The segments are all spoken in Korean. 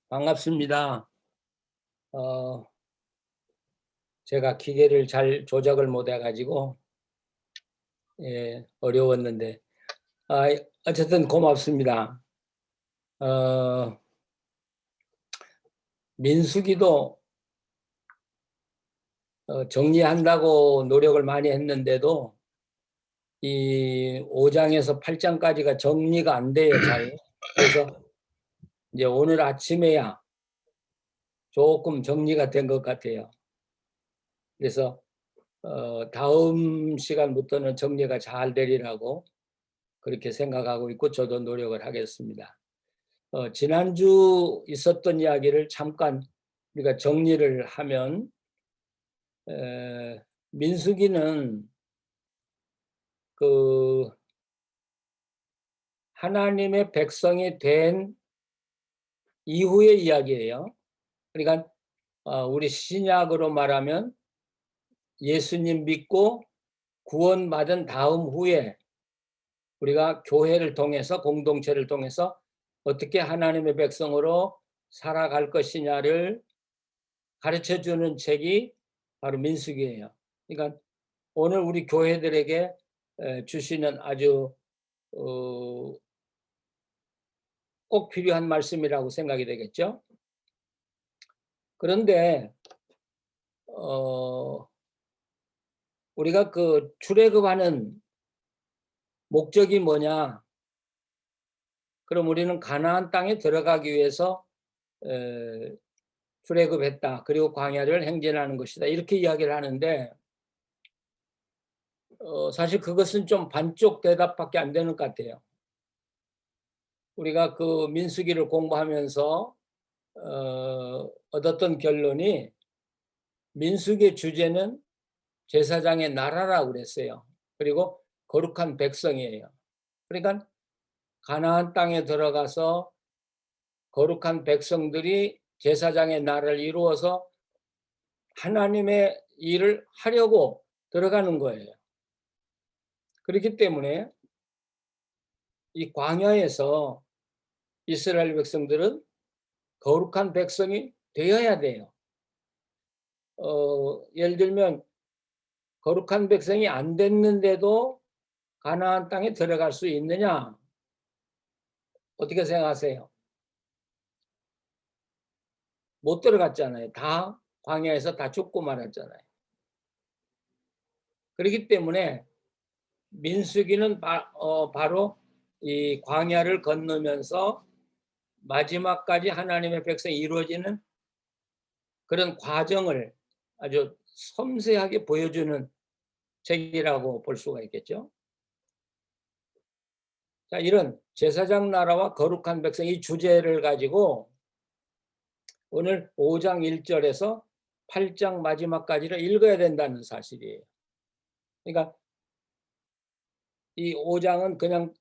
반갑습니다. 제가 기계를 잘 조작을 못 해가지고 어려웠는데 어쨌든 고맙습니다. 어, 민수기도 정리한다고 노력을 많이 했는데도 이 5장에서 8장까지가 정리가 안 돼요, 잘. 그래서 이제 오늘 아침에야 조금 정리가 된 것 같아요. 그래서 다음 시간부터는 정리가 잘 되리라고 그렇게 생각하고 있고 저도 노력을 하겠습니다. 지난주 있었던 이야기를 잠깐 우리가 정리를 하면 민수기는 그 하나님의 백성이 된 이후의 이야기예요. 그러니까 우리 신약으로 말하면 예수님 믿고 구원받은 다음 후에 우리가 교회를 통해서 공동체를 통해서 어떻게 하나님의 백성으로 살아갈 것이냐를 가르쳐주는 책이 바로 민수기예요. 그러니까 오늘 우리 교회들에게 주시는 아주 꼭 필요한 말씀이라고 생각이 되겠죠. 그런데 우리가 그 출애굽하는 목적이 뭐냐? 그럼 우리는 가나안 땅에 들어가기 위해서 출애굽했다. 그리고 광야를 행진하는 것이다. 이렇게 이야기를 하는데 사실 그것은 좀 반쪽 대답밖에 안 되는 것 같아요. 우리가 그 민수기를 공부하면서 얻었던 결론이 민수기의 주제는 제사장의 나라라고 그랬어요. 그리고 거룩한 백성이에요. 그러니까 가나안 땅에 들어가서 거룩한 백성들이 제사장의 나라를 이루어서 하나님의 일을 하려고 들어가는 거예요. 그렇기 때문에 이 광야에서 이스라엘 백성들은 거룩한 백성이 되어야 돼요. 예를 들면 거룩한 백성이 안 됐는데도 가나안 땅에 들어갈 수 있느냐? 어떻게 생각하세요? 못 들어갔잖아요. 다 광야에서 다 죽고 말았잖아요. 그렇기 때문에 민수기는 바로 이 광야를 건너면서 마지막까지 하나님의 백성이 이루어지는 그런 과정을 아주 섬세하게 보여주는 책이라고 볼 수가 있겠죠. 자, 이런 제사장 나라와 거룩한 백성 이 주제를 가지고 오늘 5장 1절에서 8장 마지막까지를 읽어야 된다는 사실이에요. 그러니까 이 5장은 그냥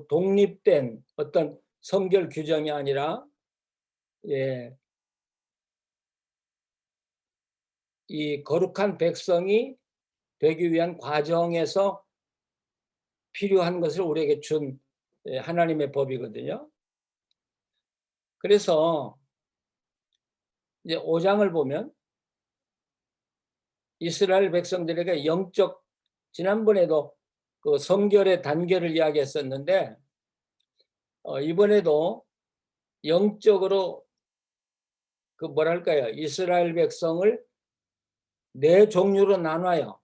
독립된 어떤 성결 규정이 아니라 이 거룩한 백성이 되기 위한 과정에서 필요한 것을 우리에게 준 하나님의 법이거든요. 그래서 이제 5장을 보면 이스라엘 백성들에게 영적, 지난번에도 그 성결의 단계를 이야기했었는데 이번에도 영적으로 그 뭐랄까요, 이스라엘 백성을 네 종류로 나눠요.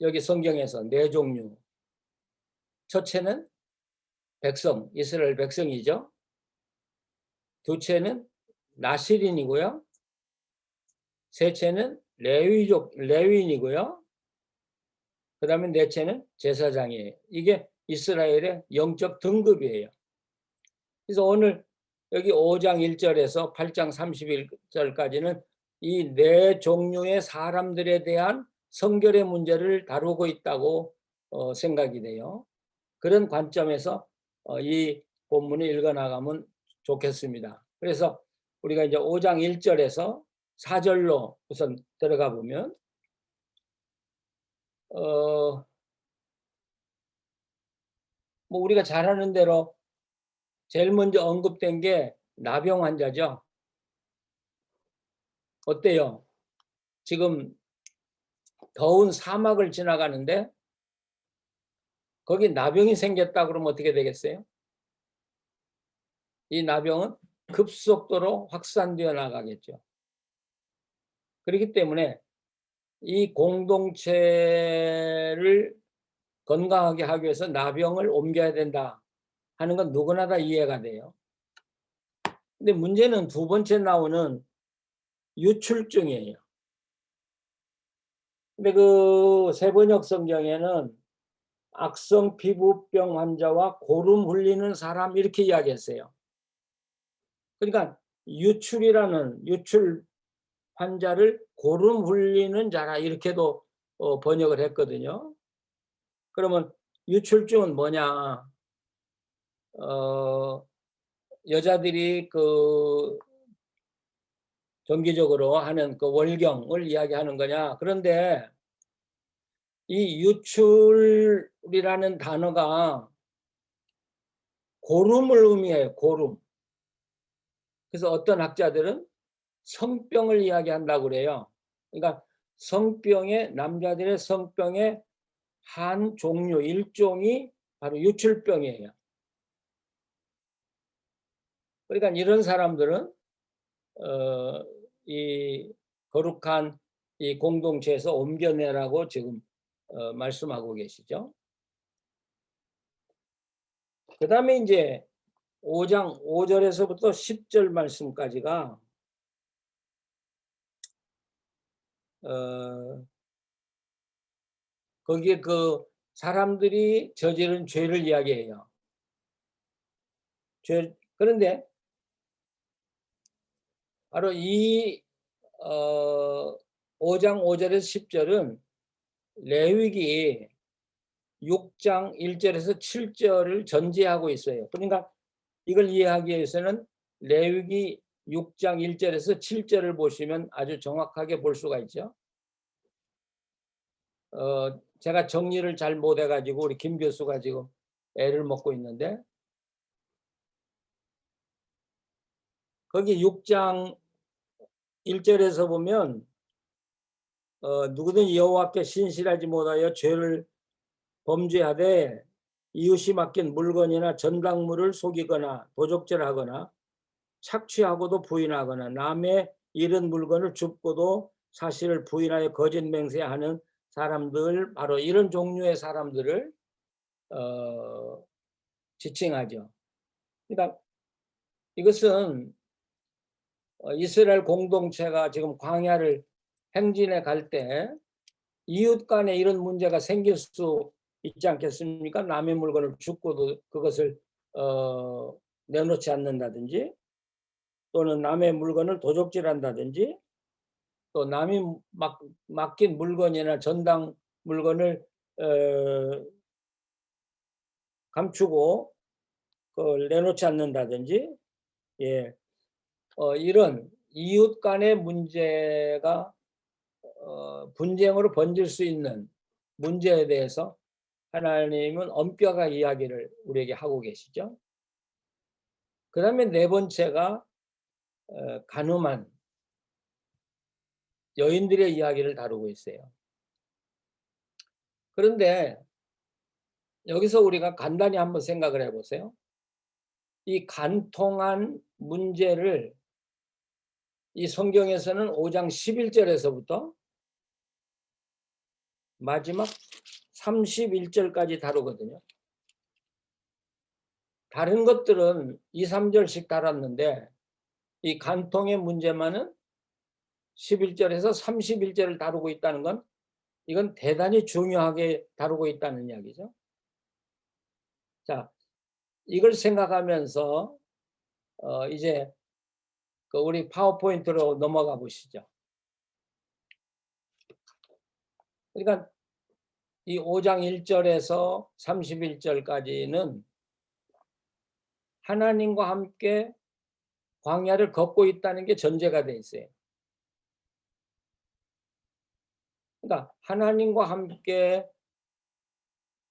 여기 성경에서 네 종류. 첫째는 백성, 이스라엘 백성이죠. 두째는 나시린이고요. 셋째는 레위인이고요. 그 다음에 넷째는 제사장이에요. 이게 이스라엘의 영적 등급이에요. 그래서 오늘 여기 5장 1절에서 8장 31절까지는 이 네 종류의 사람들에 대한 성결의 문제를 다루고 있다고 생각이 돼요. 그런 관점에서 이 본문을 읽어나가면 좋겠습니다. 그래서 우리가 이제 5장 1절에서 4절로 우선 들어가 보면 뭐 우리가 잘 아는 대로 제일 먼저 언급된 게 나병 환자죠. 어때요? 지금 더운 사막을 지나가는데 거기 나병이 생겼다 그러면 어떻게 되겠어요? 이 나병은 급속도로 확산되어 나가겠죠. 그렇기 때문에 이 공동체를 건강하게 하기 위해서 나병을 옮겨야 된다 하는 건 누구나 다 이해가 돼요. 근데 문제는 두 번째 나오는 유출증이에요. 근데 그 세번역 성경에는 악성 피부병 환자와 고름 흘리는 사람 이렇게 이야기했어요. 그러니까 유출 환자를 고름 흘리는 자라 이렇게도 번역을 했거든요. 그러면 유출증은 뭐냐? 여자들이 그 정기적으로 하는 그 월경을 이야기하는 거냐? 그런데 이 유출이라는 단어가 고름을 의미해요. 고름. 그래서 어떤 학자들은 성병을 이야기한다고 그래요. 그러니까 성병의 남자들의 성병의 한 종류 일종이 바로 유출병이에요. 그러니까 이런 사람들은 이 거룩한 이 공동체에서 옮겨내라고 지금 말씀하고 계시죠. 그 다음에 이제 5장 5절에서부터 10절 말씀까지가 거기에 그 사람들이 저지른 죄를 이야기해요. 그런데 바로 이 5장 5절에서 10절은 레위기 6장 1절에서 7절을 전제하고 있어요. 그러니까 이걸 이해하기 위해서는 레위기 6장 1절에서 7절을 보시면 아주 정확하게 볼 수가 있죠. 제가 정리를 잘 못해가지고 우리 김 교수가 지금 애를 먹고 있는데 거기 6장 1절에서 보면 누구든 여호와께 신실하지 못하여 죄를 범죄하되 이웃이 맡긴 물건이나 전당물을 속이거나 도적질하거나 착취하고도 부인하거나 남의 잃은 물건을 줍고도 사실을 부인하여 거짓 맹세하는 사람들, 바로 이런 종류의 사람들을 지칭하죠. 그러니까 이것은 이스라엘 공동체가 지금 광야를 행진해 갈 때 이웃 간에 이런 문제가 생길 수 있지 않겠습니까? 남의 물건을 줍고도 그것을 내놓지 않는다든지, 또는 남의 물건을 도적질한다든지, 또 남이 맡긴 물건이나 전당 물건을 감추고 그걸 내놓지 않는다든지, 예, 이런 이웃 간의 문제가 분쟁으로 번질 수 있는 문제에 대해서 하나님은 엄격하게 이야기를 우리에게 하고 계시죠. 그 다음에 네 번째가 간음한 여인들의 이야기를 다루고 있어요. 그런데 여기서 우리가 간단히 한번 생각을 해보세요. 이 간통한 문제를 이 성경에서는 5장 11절에서부터 마지막 31절까지 다루거든요. 다른 것들은 2, 3절씩 다뤘는데 이 간통의 문제만은 11절에서 31절을 다루고 있다는 건 이건 대단히 중요하게 다루고 있다는 이야기죠. 자, 이걸 생각하면서 이제 그 우리 파워포인트로 넘어가 보시죠. 그러니까 이 5장 1절에서 31절까지는 하나님과 함께 광야를 걷고 있다는 게 전제가 돼 있어요. 그러니까 하나님과 함께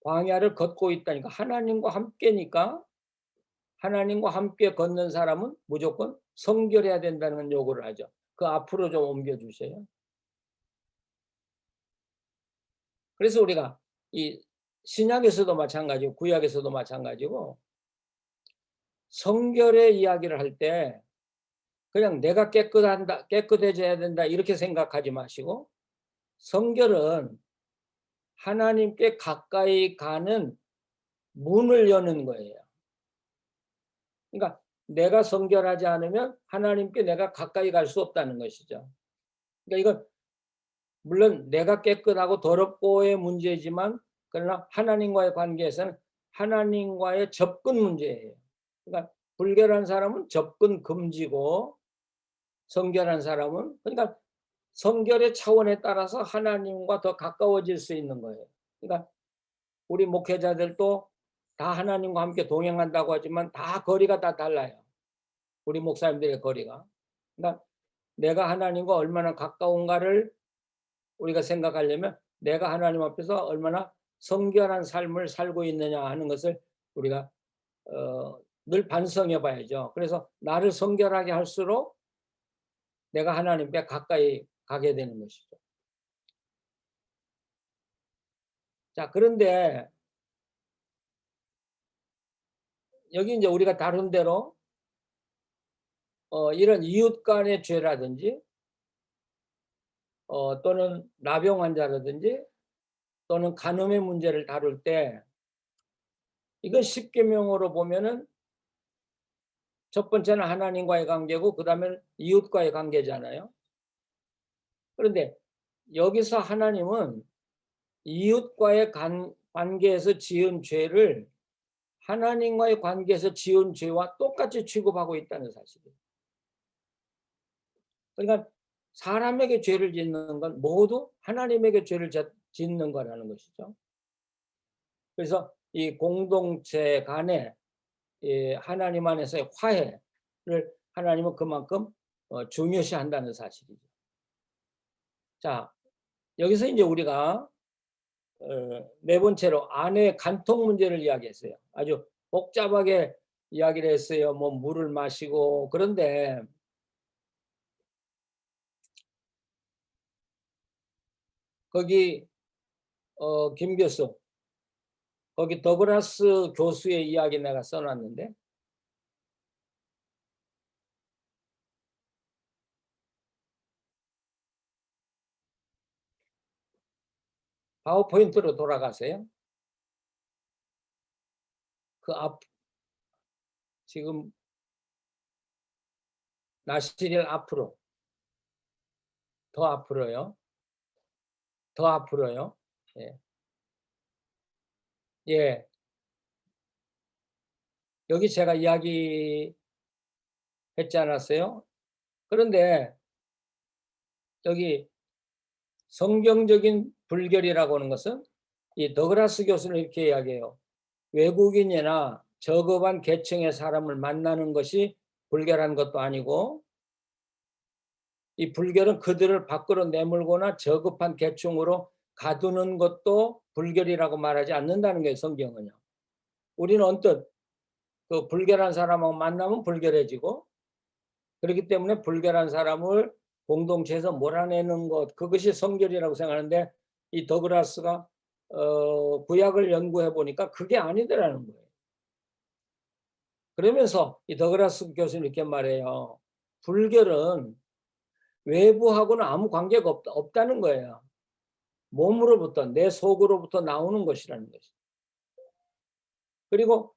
광야를 걷고 있다니까, 하나님과 함께니까 하나님과 함께 걷는 사람은 무조건 성결해야 된다는 요구를 하죠. 그 앞으로 좀 옮겨 주세요. 그래서 우리가 이 신약에서도 마찬가지고 구약에서도 마찬가지고 성결의 이야기를 할 때 그냥 내가 깨끗해져야 된다 이렇게 생각하지 마시고 성결은 하나님께 가까이 가는 문을 여는 거예요. 그러니까 내가 성결하지 않으면 하나님께 내가 가까이 갈 수 없다는 것이죠. 그러니까 이건 물론 내가 깨끗하고 더럽고의 문제지만 그러나 하나님과의 관계에서는 하나님과의 접근 문제예요. 그러니까 불결한 사람은 접근 금지고 성결한 사람은 그러니까 성결의 차원에 따라서 하나님과 더 가까워질 수 있는 거예요. 그러니까 우리 목회자들도 다 하나님과 함께 동행한다고 하지만 다 거리가 다 달라요. 우리 목사님들의 거리가. 그러니까 내가 하나님과 얼마나 가까운가를 우리가 생각하려면 내가 하나님 앞에서 얼마나 성결한 삶을 살고 있느냐 하는 것을 우리가 늘 반성해 봐야죠. 그래서 나를 성결하게 할수록 내가 하나님께 가까이 가게 되는 것이죠. 자, 그런데 여기 이제 우리가 다룬 대로 이런 이웃 간의 죄라든지 또는 나병 환자라든지 또는 간음의 문제를 다룰 때 이건 십계명으로 보면은 첫 번째는 하나님과의 관계고 그다음에 이웃과의 관계잖아요. 그런데 여기서 하나님은 이웃과의 관계에서 지은 죄를 하나님과의 관계에서 지은 죄와 똑같이 취급하고 있다는 사실이에요. 그러니까 사람에게 죄를 짓는 건 모두 하나님에게 죄를 짓는 거라는 것이죠. 그래서 이 공동체 간에 하나님 안에서의 화해를 하나님은 그만큼 중요시한다는 사실이죠. 자, 여기서 이제 우리가 네 번째로 아내의 간통 문제를 이야기했어요. 아주 복잡하게 이야기를 했어요. 뭐 물을 마시고 그런데 거기 김 교수 거기 더글라스 교수의 이야기 내가 써놨는데 파워포인트로 돌아가세요. 그 앞 지금 나시릴 앞으로 더 앞으로요. 더 앞으로요. 예. 예. 여기 제가 이야기했지 않았어요? 그런데 여기 성경적인 불결이라고 하는 것은 이 더글라스 교수는 이렇게 이야기해요. 외국인이나 저급한 계층의 사람을 만나는 것이 불결한 것도 아니고 이 불결은 그들을 밖으로 내몰거나 저급한 계층으로 가두는 것도 불결이라고 말하지 않는다는 거예요. 성경은요. 우리는 언뜻 그 불결한 사람하고 만나면 불결해지고 그렇기 때문에 불결한 사람을 공동체에서 몰아내는 것 그것이 성결이라고 생각하는데 이 더글라스가 구약을 연구해 보니까 그게 아니더라는 거예요. 그러면서 이 더글라스 교수는 이렇게 말해요. 불결은 외부하고는 아무 관계가 없다는 거예요. 몸으로부터 내 속으로부터 나오는 것이라는 것이죠. 그리고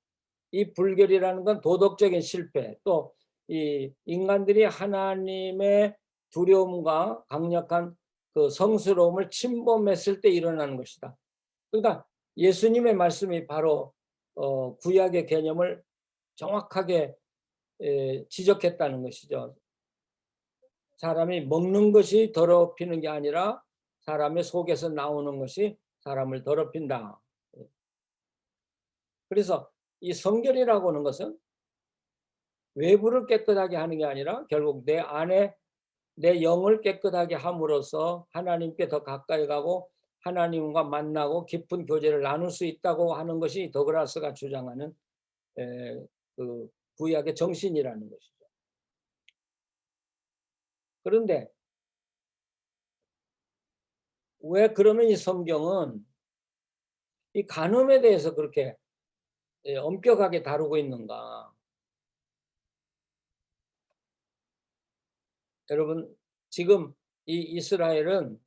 이 불결이라는 건 도덕적인 실패 또 이 인간들이 하나님의 두려움과 강력한 그 성스러움을 침범했을 때 일어나는 것이다. 그러니까 예수님의 말씀이 바로 구약의 개념을 정확하게 지적했다는 것이죠. 사람이 먹는 것이 더럽히는 게 아니라 사람의 속에서 나오는 것이 사람을 더럽힌다. 그래서 이 성결이라고 하는 것은 외부를 깨끗하게 하는 게 아니라 결국 내 안에 내 영을 깨끗하게 함으로써 하나님께 더 가까이 가고 하나님과 만나고 깊은 교제를 나눌 수 있다고 하는 것이 더글라스가 주장하는 그 구약의 정신이라는 것이죠. 그런데 왜 그러면 이 성경은 이 간음에 대해서 그렇게 엄격하게 다루고 있는가? 여러분, 지금 이 이스라엘은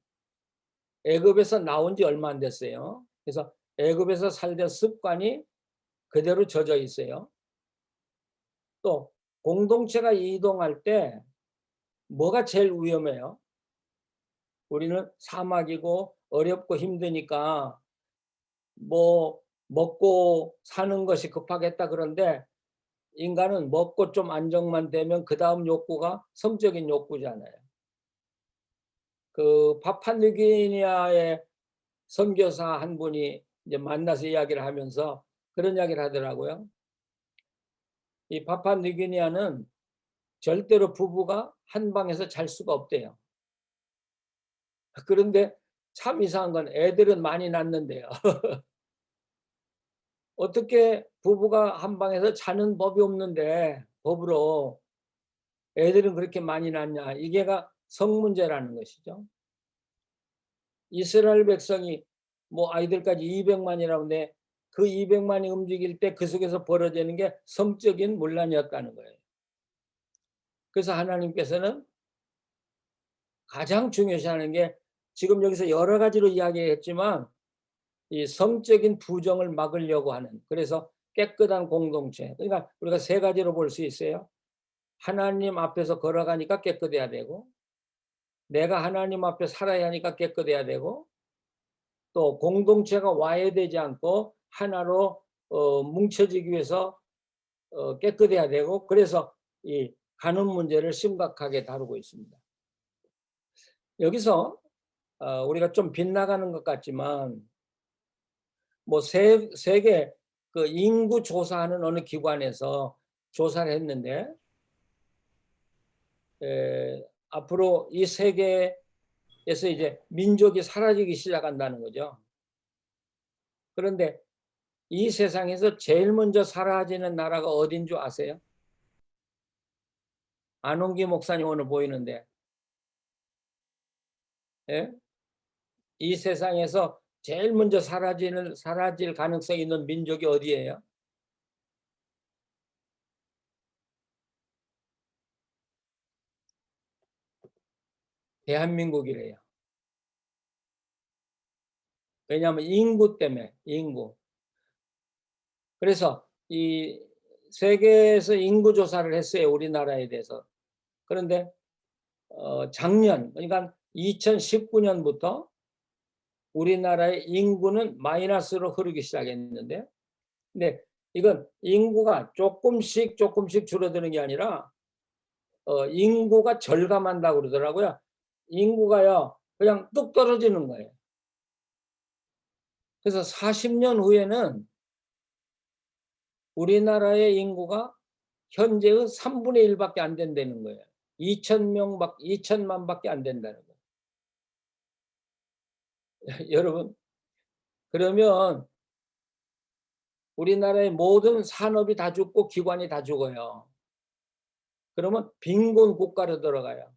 애굽에서 나온 지 얼마 안 됐어요. 그래서 애굽에서 살던 습관이 그대로 젖어 있어요. 또 공동체가 이동할 때 뭐가 제일 위험해요? 우리는 사막이고 어렵고 힘드니까 뭐 먹고 사는 것이 급하겠다 그런데 인간은 먹고 좀 안정만 되면 그 다음 욕구가 성적인 욕구잖아요. 그 파푸아뉴기니아의 선교사 한 분이 이제 만나서 이야기를 하면서 그런 이야기를 하더라고요. 이 파푸아뉴기니아는 절대로 부부가 한 방에서 잘 수가 없대요. 그런데 참 이상한 건 애들은 많이 낳는데요. 어떻게 부부가 한 방에서 자는 법이 없는데 법으로 애들은 그렇게 많이 낳냐. 이게가 성 문제라는 것이죠. 이스라엘 백성이 뭐 아이들까지 200만이라는데 그 200만이 움직일 때 그 속에서 벌어지는 게 성적인 문란이었다는 거예요. 그래서 하나님께서는 가장 중요시하는 게 지금 여기서 여러 가지로 이야기했지만 이 성적인 부정을 막으려고 하는, 그래서 깨끗한 공동체. 그러니까 우리가 세 가지로 볼 수 있어요. 하나님 앞에서 걸어가니까 깨끗해야 되고, 내가 하나님 앞에 살아야 하니까 깨끗해야 되고, 또 공동체가 와해되지 않고 하나로 뭉쳐지기 위해서 깨끗해야 되고, 그래서 이 간음 문제를 심각하게 다루고 있습니다. 여기서 우리가 좀 빗나가는 것 같지만 뭐 세계 그 인구 조사하는 어느 기관에서 조사를 했는데 앞으로 이 세계에서 이제 민족이 사라지기 시작한다는 거죠. 그런데 이 세상에서 제일 먼저 사라지는 나라가 어딘 줄 아세요? 안홍기 목사님 오늘 보이는데, 예? 이 세상에서 제일 먼저 사라질 가능성이 있는 민족이 어디예요? 대한민국이래요. 왜냐하면 인구 때문에, 인구. 그래서 이 세계에서 인구 조사를 했어요. 우리나라에 대해서. 그런데 작년, 그러니까 2019년부터 우리나라의 인구는 마이너스로 흐르기 시작했는데, 근데 이건 인구가 조금씩 줄어드는 게 아니라 인구가 절감한다고 그러더라고요. 인구가요 그냥 뚝 떨어지는 거예요. 그래서 40년 후에는 우리나라의 인구가 현재의 3분의 1밖에 안 된다는 거예요. 2천만밖에 안 된다는 거예요. 여러분, 그러면 우리나라의 모든 산업이 다 죽고 기관이 다 죽어요. 그러면 빈곤 국가로 들어가요.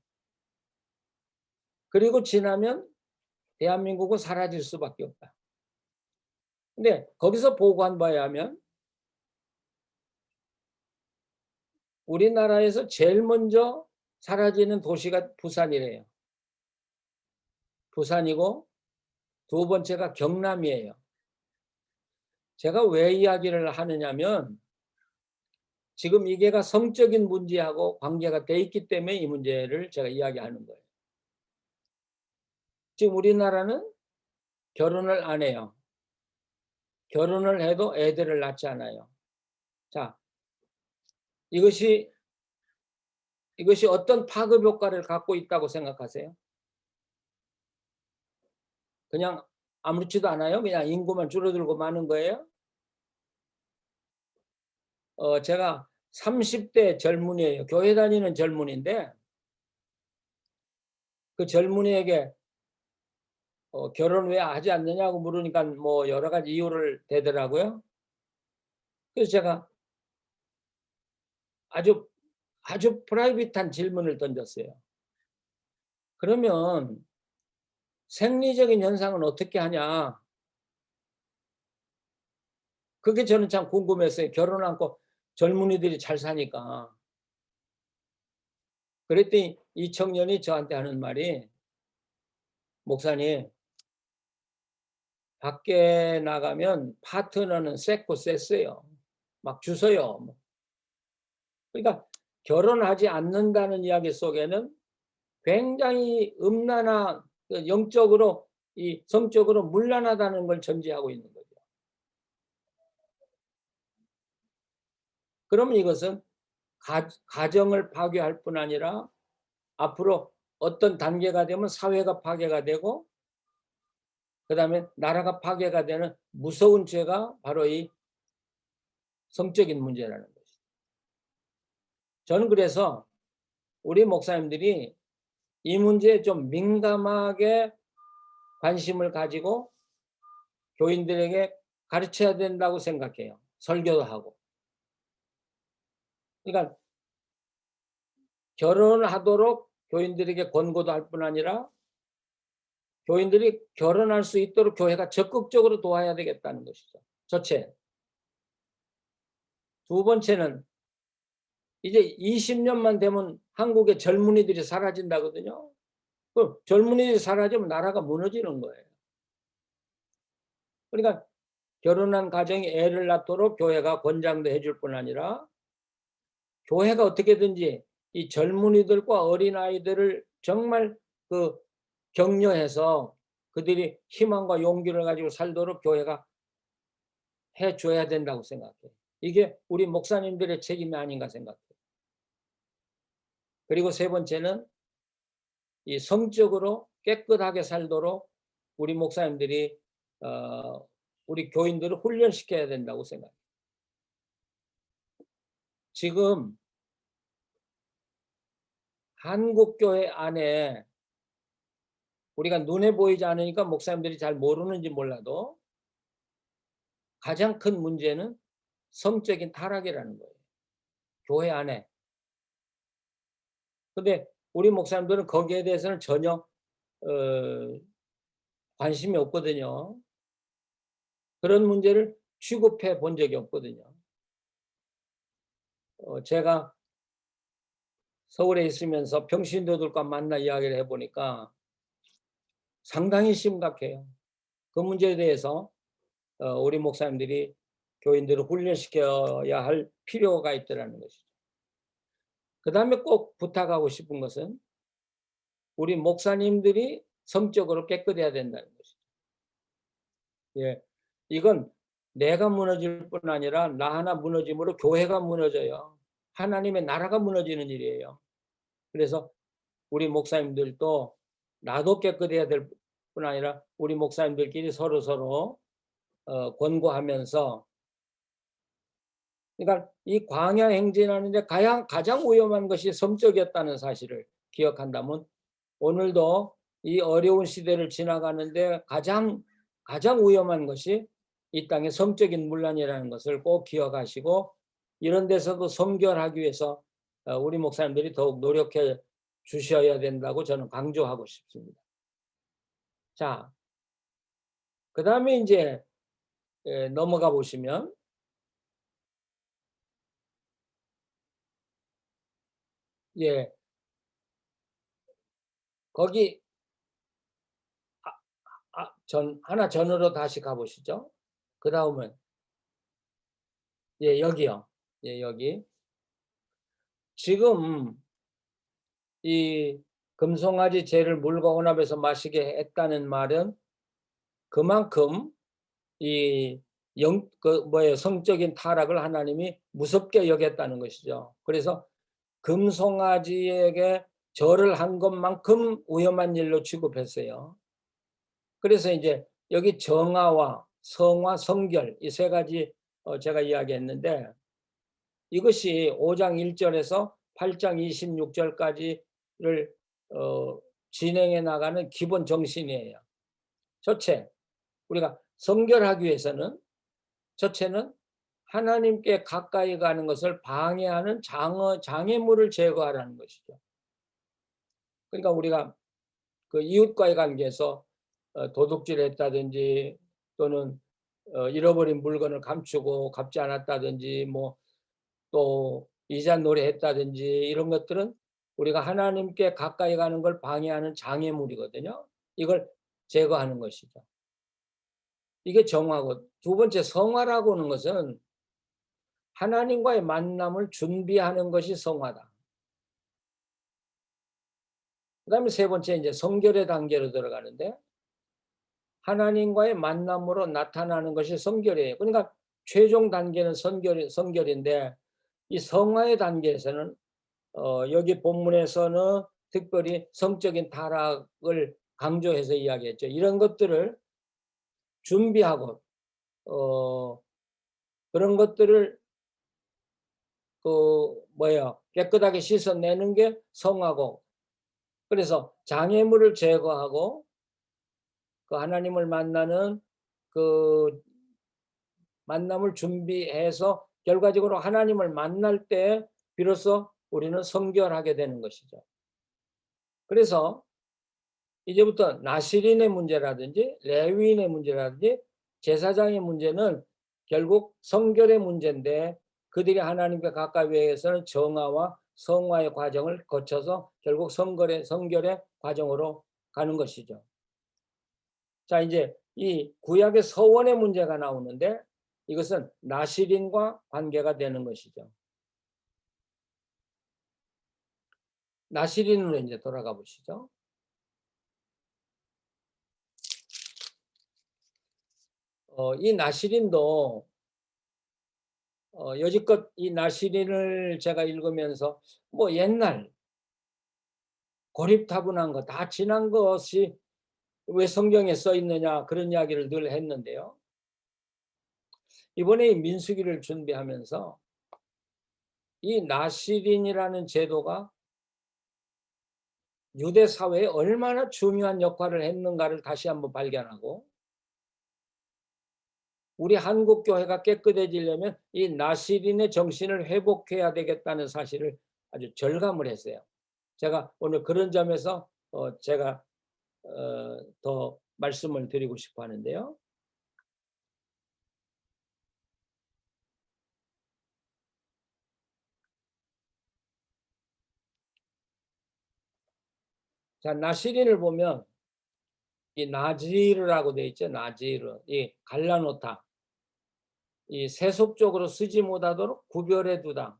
그리고 지나면 대한민국은 사라질 수밖에 없다. 근데 거기서 보고한 바에 하면 우리나라에서 제일 먼저 사라지는 도시가 부산이래요. 부산이고 두 번째가 경남이에요. 제가 왜 이야기를 하느냐면 지금 이게가 성적인 문제하고 관계가 돼 있기 때문에 이 문제를 제가 이야기하는 거예요. 지금 우리나라는 결혼을 안 해요. 결혼을 해도 애들을 낳지 않아요. 자, 이것이 어떤 파급 효과를 갖고 있다고 생각하세요? 그냥 아무렇지도 않아요? 그냥 인구만 줄어들고 마는 거예요? 제가 30대 젊은이에요. 교회 다니는 젊은이인데 그 젊은이에게 결혼 왜 하지 않느냐고 물으니까 뭐 여러 가지 이유를 대더라고요. 그래서 제가 아주 프라이빗한 질문을 던졌어요. 그러면 생리적인 현상은 어떻게 하냐? 그게 저는 참 궁금했어요. 결혼 않고 젊은이들이 잘 사니까. 그랬더니 이 청년이 저한테 하는 말이, 목사님, 밖에 나가면 파트너는 셌고 셌어요. 막 주서요. 그러니까 결혼하지 않는다는 이야기 속에는 굉장히 음란한, 영적으로, 이 성적으로 문란하다는 걸 전제하고 있는 거죠. 그러면 이것은 가정을 파괴할 뿐 아니라 앞으로 어떤 단계가 되면 사회가 파괴가 되고, 그다음에 나라가 파괴가 되는 무서운 죄가 바로 이 성적인 문제라는 것이죠. 저는 그래서 우리 목사님들이 이 문제에 좀 민감하게 관심을 가지고 교인들에게 가르쳐야 된다고 생각해요. 설교도 하고. 그러니까 결혼하도록 교인들에게 권고도 할 뿐 아니라 교인들이 결혼할 수 있도록 교회가 적극적으로 도와야 되겠다는 것이죠. 첫째. 두 번째는 이제 20년만 되면 한국의 젊은이들이 사라진다거든요. 그 젊은이들이 사라지면 나라가 무너지는 거예요. 그러니까 결혼한 가정이 애를 낳도록 교회가 권장도 해줄 뿐 아니라 교회가 어떻게든지 이 젊은이들과 어린아이들을 정말 그 격려해서 그들이 희망과 용기를 가지고 살도록 교회가 해줘야 된다고 생각해요. 이게 우리 목사님들의 책임이 아닌가 생각해요. 그리고 세 번째는 이 성적으로 깨끗하게 살도록 우리 목사님들이 우리 교인들을 훈련시켜야 된다고 생각해요. 지금 한국 교회 안에 우리가 눈에 보이지 않으니까 목사님들이 잘 모르는지 몰라도 가장 큰 문제는 성적인 타락이라는 거예요. 교회 안에. 근데 우리 목사님들은 거기에 대해서는 전혀 관심이 없거든요. 그런 문제를 취급해 본 적이 없거든요. 제가 서울에 있으면서 평신도들과 만나 이야기를 해보니까 상당히 심각해요. 그 문제에 대해서 우리 목사님들이 교인들을 훈련시켜야 할 필요가 있더라는 것이죠. 그 다음에 꼭 부탁하고 싶은 것은 우리 목사님들이 성적으로 깨끗해야 된다는 것이죠. 예, 이건 내가 무너질 뿐 아니라 나 하나 무너짐으로 교회가 무너져요. 하나님의 나라가 무너지는 일이에요. 그래서 우리 목사님들도 나도 깨끗해야 될 뿐 아니라 우리 목사님들끼리 서로 권고하면서, 그러니까 이 광야 행진하는데 가장 위험한 것이 성적이었다는 사실을 기억한다면 오늘도 이 어려운 시대를 지나가는데 가장 위험한 것이 이 땅의 성적인 문란이라는 것을 꼭 기억하시고, 이런 데서도 성결하기 위해서 우리 목사님들이 더욱 노력해 주셔야 된다고 저는 강조하고 싶습니다. 자, 그 다음에 이제 넘어가 보시면, 예, 거기 하나 전으로 다시 가보시죠. 그 다음은, 예, 여기요. 예, 여기. 지금 이 금송아지 쟤를 물과 혼합해서 마시게 했다는 말은 그만큼 이 성적인 타락을 하나님이 무섭게 여겼다는 것이죠. 그래서 금송아지에게 절을 한 것만큼 위험한 일로 취급했어요. 그래서 이제 여기 정화와 성화, 성결 이 세 가지 제가 이야기했는데, 이것이 5장 1절에서 8장 26절까지를 진행해 나가는 기본 정신이에요. 첫째, 우리가 성결하기 위해서는 첫째는 하나님께 가까이 가는 것을 방해하는 장애물을 제거하라는 것이죠. 그러니까 우리가 그 이웃과의 관계에서 도둑질했다든지 또는 잃어버린 물건을 감추고 갚지 않았다든지 뭐 또 이잣놀이 했다든지 이런 것들은 우리가 하나님께 가까이 가는 걸 방해하는 장애물이거든요. 이걸 제거하는 것이죠. 이게 정화고, 두 번째 성화라고 하는 것은 하나님과의 만남을 준비하는 것이 성화다. 그다음에 세 번째 이제 성결의 단계로 들어가는데, 하나님과의 만남으로 나타나는 것이 성결이에요. 그러니까 최종 단계는 성결인데 이 성화의 단계에서는 여기 본문에서는 특별히 성적인 타락을 강조해서 이야기했죠. 이런 것들을 준비하고 그런 것들을 깨끗하게 씻어내는 게 성화고, 그래서 장애물을 제거하고 그 하나님을 만나는 그 만남을 준비해서 결과적으로 하나님을 만날 때 비로소 우리는 성결하게 되는 것이죠. 그래서 이제부터 나시린의 문제라든지 레위인의 문제라든지 제사장의 문제는 결국 성결의 문제인데, 그들이 하나님께 가까이 위해서는 정화와 성화의 과정을 거쳐서 결국 성결의 과정으로 가는 것이죠. 자, 이제 이 구약의 서원의 문제가 나오는데 이것은 나시린과 관계가 되는 것이죠. 나시린으로 이제 돌아가 보시죠. 이 나시린도 여지껏 이 나시린을 제가 읽으면서 뭐 옛날 고립타분한 거 다 지난 것이 왜 성경에 써 있느냐 그런 이야기를 늘 했는데요. 이번에 민수기를 준비하면서 이 나시린이라는 제도가 유대 사회에 얼마나 중요한 역할을 했는가를 다시 한번 발견하고, 우리 한국 교회가 깨끗해지려면 이 나시린의 정신을 회복해야 되겠다는 사실을 아주 절감을 했어요. 제가 오늘 그런 점에서 제가 더 말씀을 드리고 싶어 하는데요. 자, 나시린을 보면 이 나지르라고 되어 있죠. 나지르, 이 갈라놓다, 이 세속적으로 쓰지 못하도록 구별해 두다.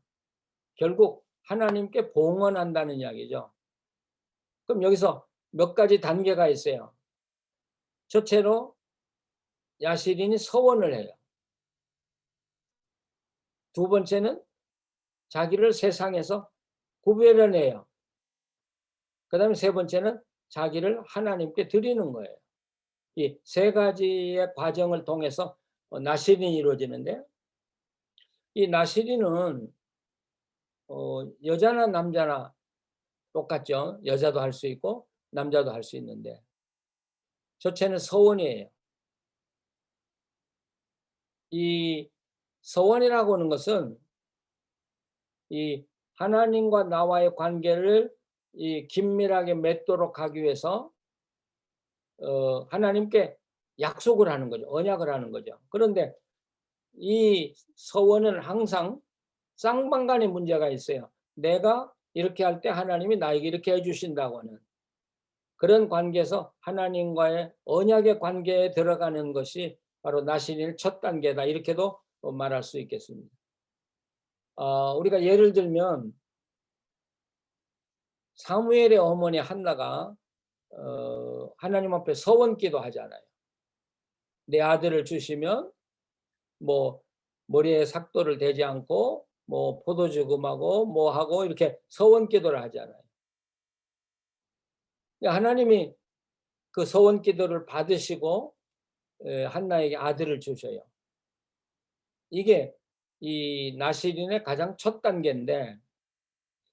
결국 하나님께 봉헌한다는 이야기죠. 그럼 여기서 몇 가지 단계가 있어요. 첫째로 야시린이 서원을 해요. 두 번째는 자기를 세상에서 구별해내요. 그 다음에 세 번째는 자기를 하나님께 드리는 거예요. 이 세 가지의 과정을 통해서 나시린이 이루어지는데, 이 나시린은 여자나 남자나 똑같죠. 여자도 할 수 있고 남자도 할 수 있는데, 첫째는 서원이에요. 이 서원이라고 하는 것은 이 하나님과 나와의 관계를 이 긴밀하게 맺도록 하기 위해서 하나님께 약속을 하는 거죠. 언약을 하는 거죠. 그런데 이 서원은 항상 쌍방간의 문제가 있어요. 내가 이렇게 할 때 하나님이 나에게 이렇게 해주신다고 하는 그런 관계에서 하나님과의 언약의 관계에 들어가는 것이 바로 나시린의 첫 단계다, 이렇게도 말할 수 있겠습니다. 우리가 예를 들면 사무엘의 어머니 한나가 하나님 앞에 서원기도 하잖아요. 내 아들을 주시면 뭐 머리에 삭도를 대지 않고 뭐 포도주금하고 뭐 하고 이렇게 서원기도를 하잖아요. 하나님이 그 서원기도를 받으시고 한나에게 아들을 주셔요. 이게 이 나시린의 가장 첫 단계인데,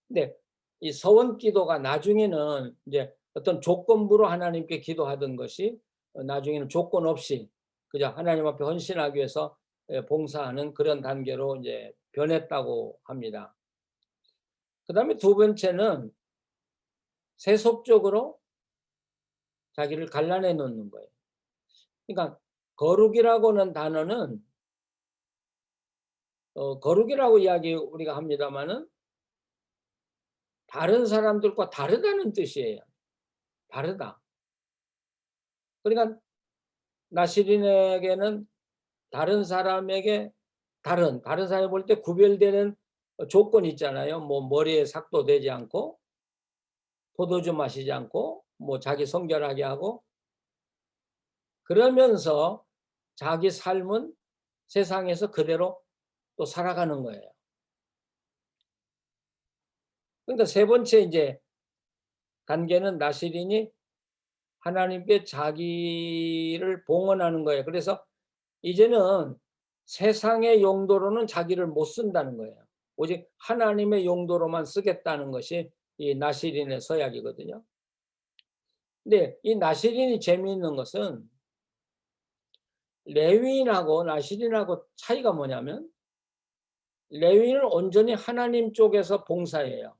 근데 이 서원기도가 나중에는 이제 어떤 조건부로 하나님께 기도하던 것이 나중에는 조건 없이 그저 하나님 앞에 헌신하기 위해서 봉사하는 그런 단계로 이제 변했다고 합니다. 그 다음에 두 번째는 세속적으로 자기를 갈라내 놓는 거예요. 그러니까 거룩이라고는 단어는 거룩이라고 이야기 우리가 합니다마는 다른 사람들과 다르다는 뜻이에요. 다르다. 그러니까 나시린에게는 다른 사람에게 다른 사람이 볼 때 구별되는 조건이 있잖아요. 뭐 머리에 삭도 되지 않고 포도주 마시지 않고 뭐 자기 성결하게 하고 그러면서 자기 삶은 세상에서 그대로 또 살아가는 거예요. 그러니까 세 번째 이제 단계는 나시린이 하나님께 자기를 봉헌하는 거예요. 그래서 이제는 세상의 용도로는 자기를 못 쓴다는 거예요. 오직 하나님의 용도로만 쓰겠다는 것이 이 나시린의 서약이거든요. 근데 이 나시린이 재미있는 것은 레위인하고 나시린하고 차이가 뭐냐면 레위인은 온전히 하나님 쪽에서 봉사해요.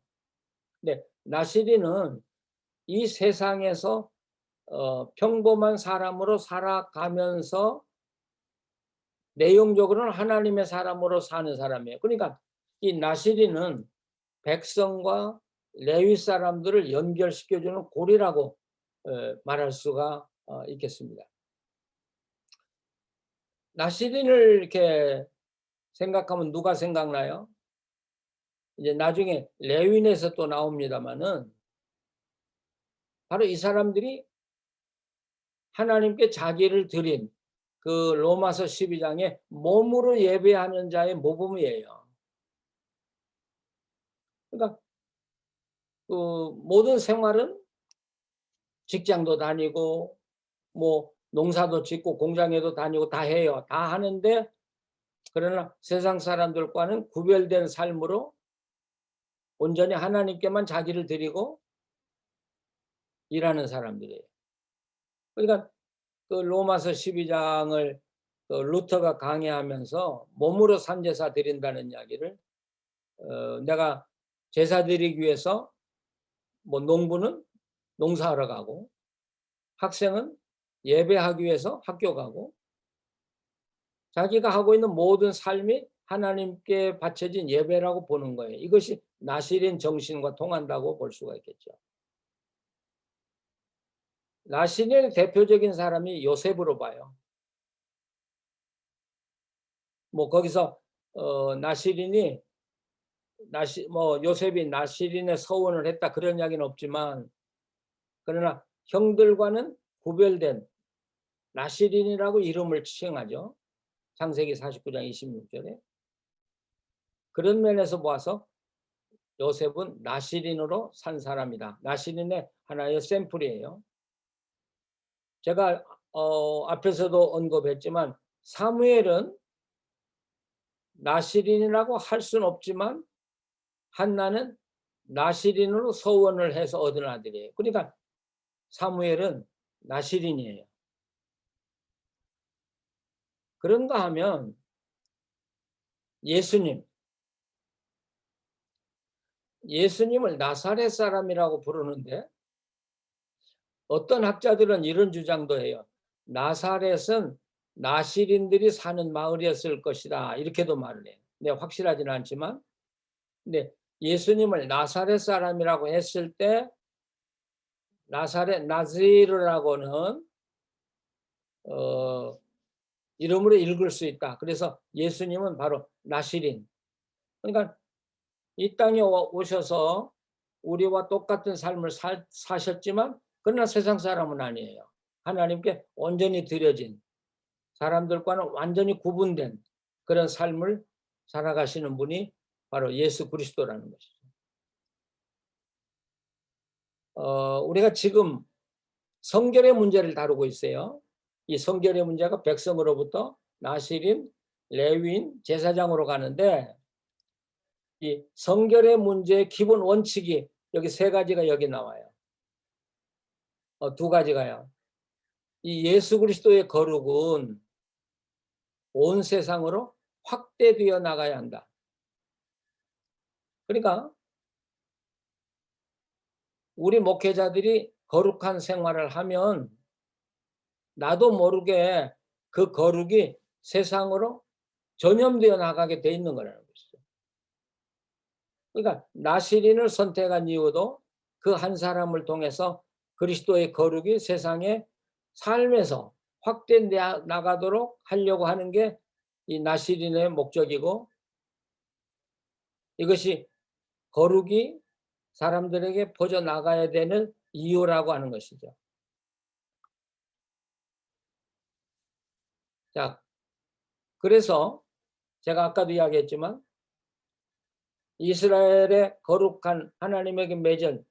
근데 나시린은 이 세상에서 평범한 사람으로 살아가면서 내용적으로는 하나님의 사람으로 사는 사람이에요. 그러니까 이 나시린은 백성과 레위 사람들을 연결시켜주는 고리라고 말할 수가 있겠습니다. 나시린을 이렇게 생각하면 누가 생각나요? 이제 나중에 레위인에서 또 나옵니다마는 바로 이 사람들이 하나님께 자기를 드린 그 로마서 12장에 몸으로 예배하는 자의 모범이에요. 그러니까 그 모든 생활은 직장도 다니고 뭐 농사도 짓고 공장에도 다니고 다 해요. 다 하는데 그러나 세상 사람들과는 구별된 삶으로 온전히 하나님께만 자기를 드리고 일하는 사람들이에요. 그러니까 그 로마서 12장을 그 루터가 강해하면서 몸으로 산제사 드린다는 이야기를 내가 제사 드리기 위해서 뭐 농부는 농사하러 가고 학생은 예배하기 위해서 학교 가고 자기가 하고 있는 모든 삶이 하나님께 바쳐진 예배라고 보는 거예요. 이것이 나시린 정신과 통한다고 볼 수가 있겠죠. 나시린의 대표적인 사람이 요셉으로 봐요. 뭐 거기서 나시린이 요셉이 나시린의 서원을 했다 그런 이야기는 없지만 그러나 형들과는 구별된 나시린이라고 이름을 칭하죠. 창세기 49장 26절에. 그런 면에서 보아서 요셉은 나시린으로 산 사람이다. 나시린의 하나의 샘플이에요. 제가 앞에서도 언급했지만 사무엘은 나시린이라고 할 수는 없지만 한나는 나시린으로 서원을 해서 얻은 아들이에요. 그러니까 사무엘은 나시린이에요. 그런가 하면 예수님을 나사렛 사람이라고 부르는데 어떤 학자들은 이런 주장도 해요. 나사렛은 나시린들이 사는 마을이었을 것이다. 이렇게도 말을 해요. 네, 확실하지는 않지만 근데 예수님을 나사렛 사람이라고 했을 때 나사렛 나즈리르라고는 이름으로 읽을 수 있다. 그래서 예수님은 바로 나시린. 그러니까 이 땅에 오셔서 우리와 똑같은 삶을 사셨지만 그러나 세상 사람은 아니에요. 하나님께 온전히 드려진 사람들과는 완전히 구분된 그런 삶을 살아가시는 분이 바로 예수 그리스도라는 것이죠. 우리가 지금 성결의 문제를 다루고 있어요. 이 성결의 문제가 백성으로부터 나시린, 레위인, 제사장으로 가는데 이 성결의 문제의 기본 원칙이 여기 세 가지가 여기 나와요. 두 가지가요. 이 예수 그리스도의 거룩은 온 세상으로 확대되어 나가야 한다. 그러니까 우리 목회자들이 거룩한 생활을 하면 나도 모르게 그 거룩이 세상으로 전염되어 나가게 돼 있는 거라는 것이죠. 그러니까 나시린을 선택한 이유도 그 한 사람을 통해서 그리스도의 거룩이 세상의 삶에서 확대 나가도록 하려고 하는 게 이 나시린의 목적이고, 이것이 거룩이 사람들에게 퍼져 나가야 되는 이유라고 하는 것이죠. 자, 그래서 제가 아까도 이야기했지만 이스라엘의 거룩한 하나님에게 맺은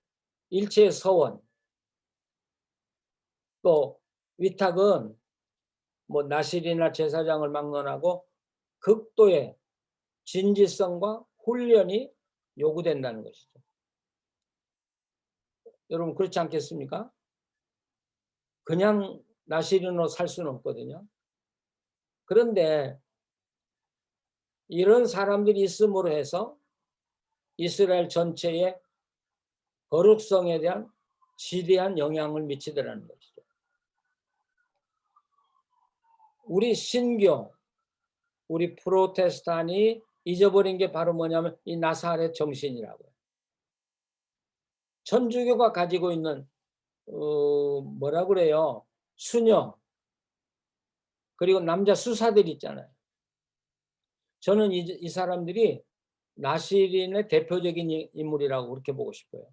일체의 서원, 또 위탁은 뭐 나실이나 제사장을 막론하고 극도의 진지성과 훈련이 요구된다는 것이죠. 여러분 그렇지 않겠습니까? 그냥 나시린으로 살 수는 없거든요. 그런데 이런 사람들이 있음으로 해서 이스라엘 전체의 거룩성에 대한 지대한 영향을 미치더라는 것이죠. 우리 신교, 우리 프로테스탄이 잊어버린 게 바로 뭐냐면 이 나사렛 정신이라고요. 천주교가 가지고 있는 뭐라 그래요? 수녀, 그리고 남자 수사들 있잖아요. 저는 이 사람들이 나시린의 대표적인 인물이라고 그렇게 보고 싶어요.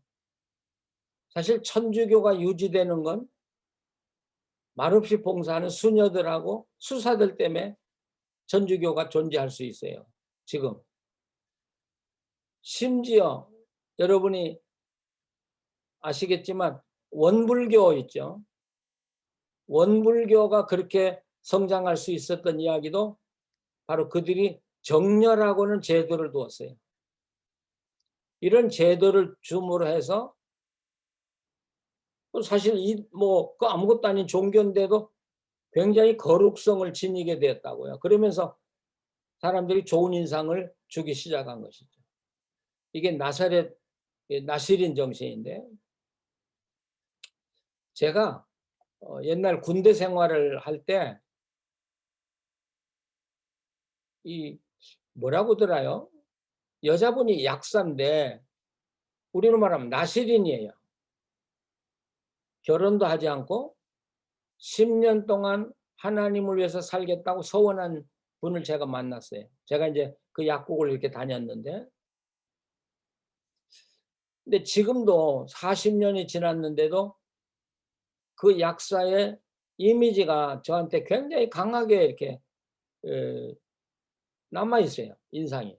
사실 천주교가 유지되는 건 말없이 봉사하는 수녀들하고 수사들 때문에 천주교가 존재할 수 있어요. 지금. 심지어 여러분이 아시겠지만 원불교 있죠. 원불교가 그렇게 성장할 수 있었던 이야기도 바로 그들이 정렬하고는 제도를 두었어요. 이런 제도를 줌으로 해서 사실 그 아무것도 아닌 종교인데도 굉장히 거룩성을 지니게 되었다고요. 그러면서 사람들이 좋은 인상을 주기 시작한 것이죠. 이게 나시린 정신인데, 제가 옛날 군대 생활을 할 때 이 뭐라고 들어요? 여자분이 약사인데 우리로 말하면 나시린이에요. 결혼도 하지 않고 10년 동안 하나님을 위해서 살겠다고 서원한 분을 제가 만났어요. 제가 이제 그 약국을 이렇게 다녔는데, 근데 지금도 40년이 지났는데도 그 약사의 이미지가 저한테 굉장히 강하게 이렇게 남아 있어요. 인상이.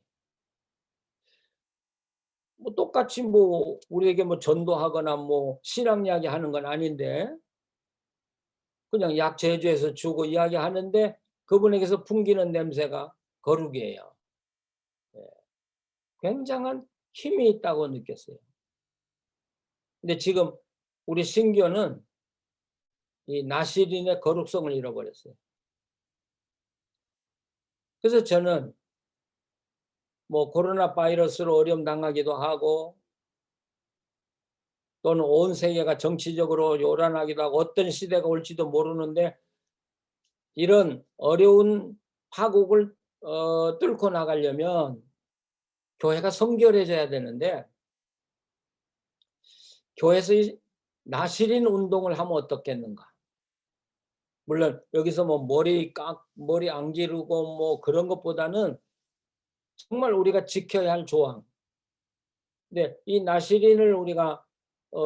뭐 똑같이 뭐 우리에게 뭐 전도하거나 뭐 신앙 이야기 하는 건 아닌데 그냥 약 제조해서 주고 이야기하는데 그분에게서 풍기는 냄새가 거룩이에요. 굉장한 힘이 있다고 느꼈어요. 근데 지금 우리 신교는 이 나시린의 거룩성을 잃어버렸어요. 그래서 저는 뭐 코로나 바이러스로 어려움 당하기도 하고 또는 온 세계가 정치적으로 요란하기도 하고 어떤 시대가 올지도 모르는데 이런 어려운 파국을 뚫고 나가려면 교회가 성결해져야 되는데 교회에서 나시린 운동을 하면 어떻겠는가. 물론 여기서 뭐 머리 안 기르고 뭐 그런 것보다는 정말 우리가 지켜야 할 조항. 근데 이 나시린을 우리가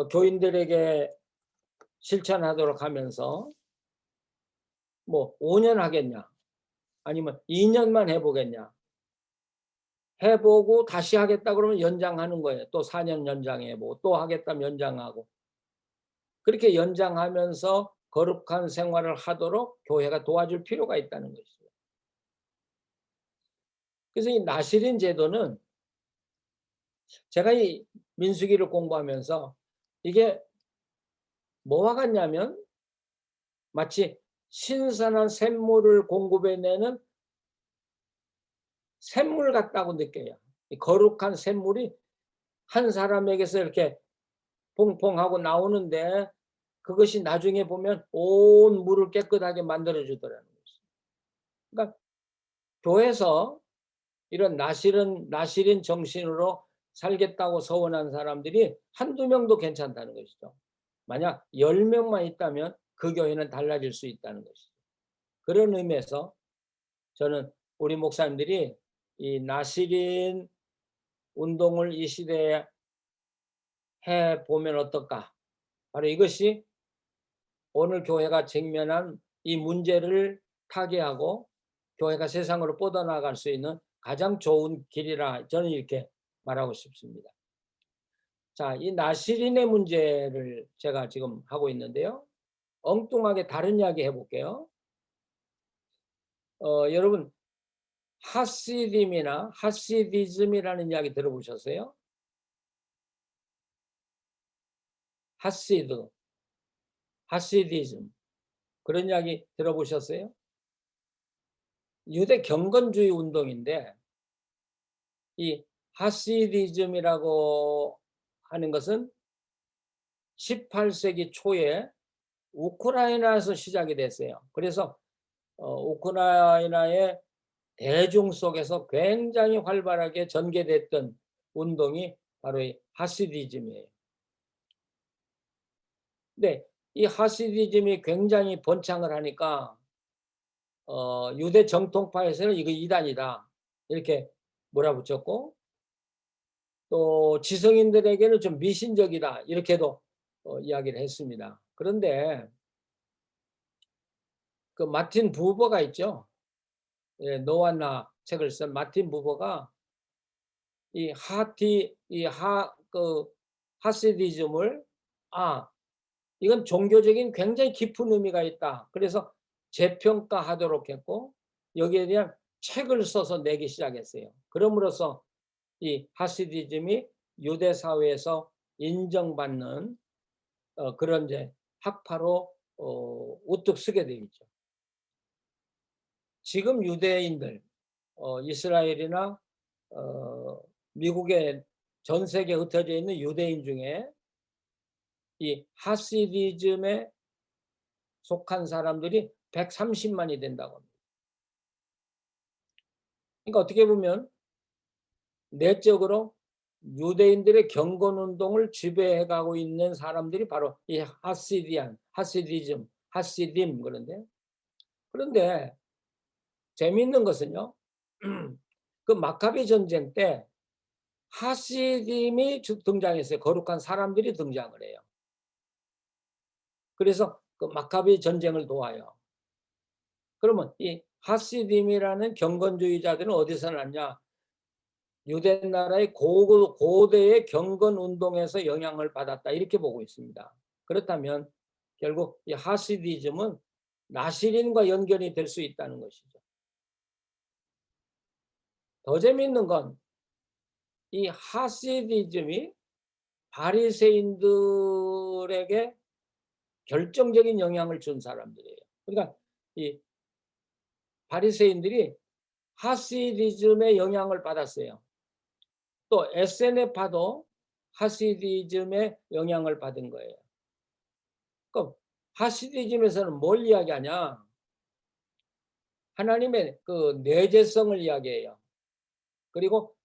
교인들에게 실천하도록 하면서 뭐 5년 하겠냐 아니면 2년만 해보겠냐 해보고 다시 하겠다 그러면 연장하는 거예요. 또 4년 연장해보고 또 하겠다면 연장하고 그렇게 연장하면서 거룩한 생활을 하도록 교회가 도와줄 필요가 있다는 것이죠. 그래서 이 나시린 제도는 제가 이 민수기를 공부하면서 이게 뭐와 같냐면 마치 신선한 샘물을 공급해내는 샘물 같다고 느껴요. 이 거룩한 샘물이 한 사람에게서 이렇게 퐁퐁하고 나오는데 그것이 나중에 보면 온 물을 깨끗하게 만들어 주더라는 것이죠. 그러니까 교회에서 이런 나실인 정신으로 살겠다고 서원한 사람들이 한두 명도 괜찮다는 것이죠. 만약 10명만 있다면 그 교회는 달라질 수 있다는 것이죠. 그런 의미에서 저는 우리 목사님들이 이 나실인 운동을 이 시대에 해 보면 어떨까? 바로 이것이 오늘 교회가 직면한 이 문제를 타개하고 교회가 세상으로 뻗어나갈 수 있는 가장 좋은 길이라 저는 이렇게 말하고 싶습니다. 자, 이 나실인의 문제를 제가 지금 하고 있는데요. 엉뚱하게 다른 이야기 해볼게요. 여러분 하시딤이나 하시디즘이라는 이야기 들어보셨어요? 하시디즘 그런 이야기 들어보셨어요? 유대 경건주의 운동인데 이 하시디즘이라고 하는 것은 18세기 초에 우크라이나에서 시작이 됐어요. 그래서 우크라이나의 대중 속에서 굉장히 활발하게 전개됐던 운동이 바로 이 하시디즘이에요. 근데 이 하시디즘이 굉장히 번창을 하니까 유대 정통파에서는 이거 이단이다 이렇게 몰아붙였고, 또 지성인들에게는 좀 미신적이다 이렇게도 이야기를 했습니다. 그런데 그 마틴 부버가 있죠. 예, 너와 나 책을 쓴 마틴 부버가 이 하시디즘을 이건 종교적인 굉장히 깊은 의미가 있다. 그래서 재평가하도록 했고 여기에 대한 책을 써서 내기 시작했어요. 그럼으로써 이 하시디즘이 유대 사회에서 인정받는 그런 이제 학파로 우뚝 서게 되어 있죠. 지금 유대인들, 이스라엘이나 미국의 전 세계에 흩어져 있는 유대인 중에 이 하시디즘에 속한 사람들이 130만이 된다고 합니다. 그러니까 어떻게 보면 내적으로 유대인들의 경건운동을 지배해가고 있는 사람들이 바로 이 하시딤 그런데 재미있는 것은요. 그 마카비 전쟁 때 하시딤이 등장했어요. 거룩한 사람들이 등장을 해요. 그래서 그 마카비 전쟁을 도와요. 그러면 이 하시딤이라는 경건주의자들은 어디서 났냐? 유대 나라의 고대의 경건 운동에서 영향을 받았다 이렇게 보고 있습니다. 그렇다면 결국 이 하시디즘은 나시린과 연결이 될 수 있다는 것이죠. 더 재미있는 건 이 하시디즘이 바리새인들에게 결정적인 영향을 준 사람들이에요. 그러니까 이 바리새인들이 하시디즘의 영향을 받았어요. 또 SNF파도 하시디즘의 영향을 받은 거예요. 그럼 하시디즘에서는 뭘 이야기하냐? 하나님의 그 내재성을 이야기해요. 그리고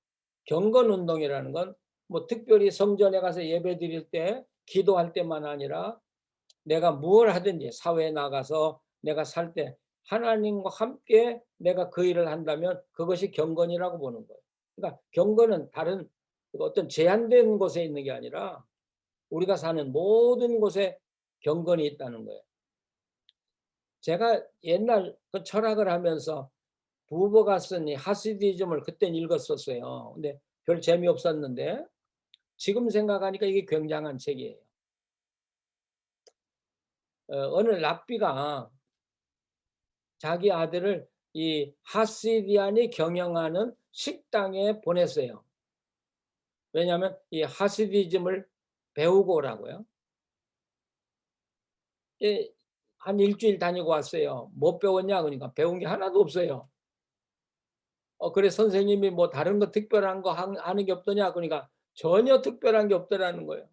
경건운동이라는 건 뭐 특별히 성전에 가서 예배 드릴 때 기도할 때만 아니라 내가 뭘 하든지 사회에 나가서 내가 살 때 하나님과 함께 내가 그 일을 한다면 그것이 경건이라고 보는 거예요. 그러니까 경건은 다른 어떤 제한된 곳에 있는 게 아니라 우리가 사는 모든 곳에 경건이 있다는 거예요. 제가 옛날 그 철학을 하면서 부버가 쓴 이 하시디즘을 그때 읽었었어요. 근데 별 재미없었는데 지금 생각하니까 이게 굉장한 책이에요. 어느 랍비가 자기 아들을 이 하시디안이 경영하는 식당에 보냈어요. 왜냐하면 이 하시디즘을 배우고 오라고요. 한 일주일 다니고 왔어요. 뭐 배웠냐 그러니까 배운 게 하나도 없어요. 그래 선생님이 뭐 다른 거 특별한 거 하는 게 없더냐 그러니까 전혀 특별한 게 없더라는 거예요.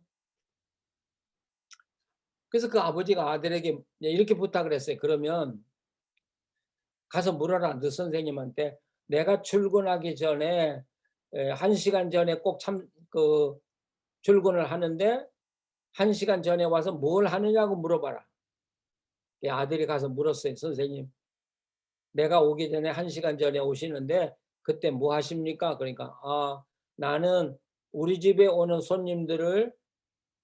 그래서 그 아버지가 아들에게 이렇게 부탁을 했어요. 그러면 가서 물어라. 너 선생님한테 내가 출근하기 전에 1시간 전에 꼭 출근을 하는데 1시간 전에 와서 뭘 하느냐고 물어봐라. 아들이 가서 물었어요. 선생님, 내가 오기 전에 1시간 전에 오시는데 그때 뭐 하십니까? 그러니까 나는 우리 집에 오는 손님들을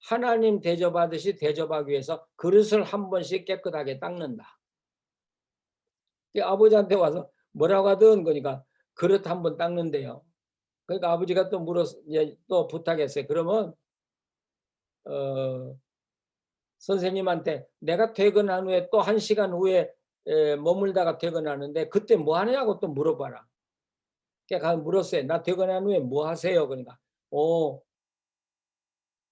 하나님 대접하듯이 대접하기 위해서 그릇을 한 번씩 깨끗하게 닦는다. 아버지한테 와서 뭐라고 하든 그러니까 그릇 한 번 닦는데요. 그러니까 아버지가 또 또 부탁했어요. 그러면 선생님한테 내가 퇴근한 후에 또 1시간 후에 머물다가 퇴근하는데 그때 뭐 하냐고 또 물어봐라. 그러니까 물었어요. 나 퇴근한 후에 뭐 하세요? 그러니까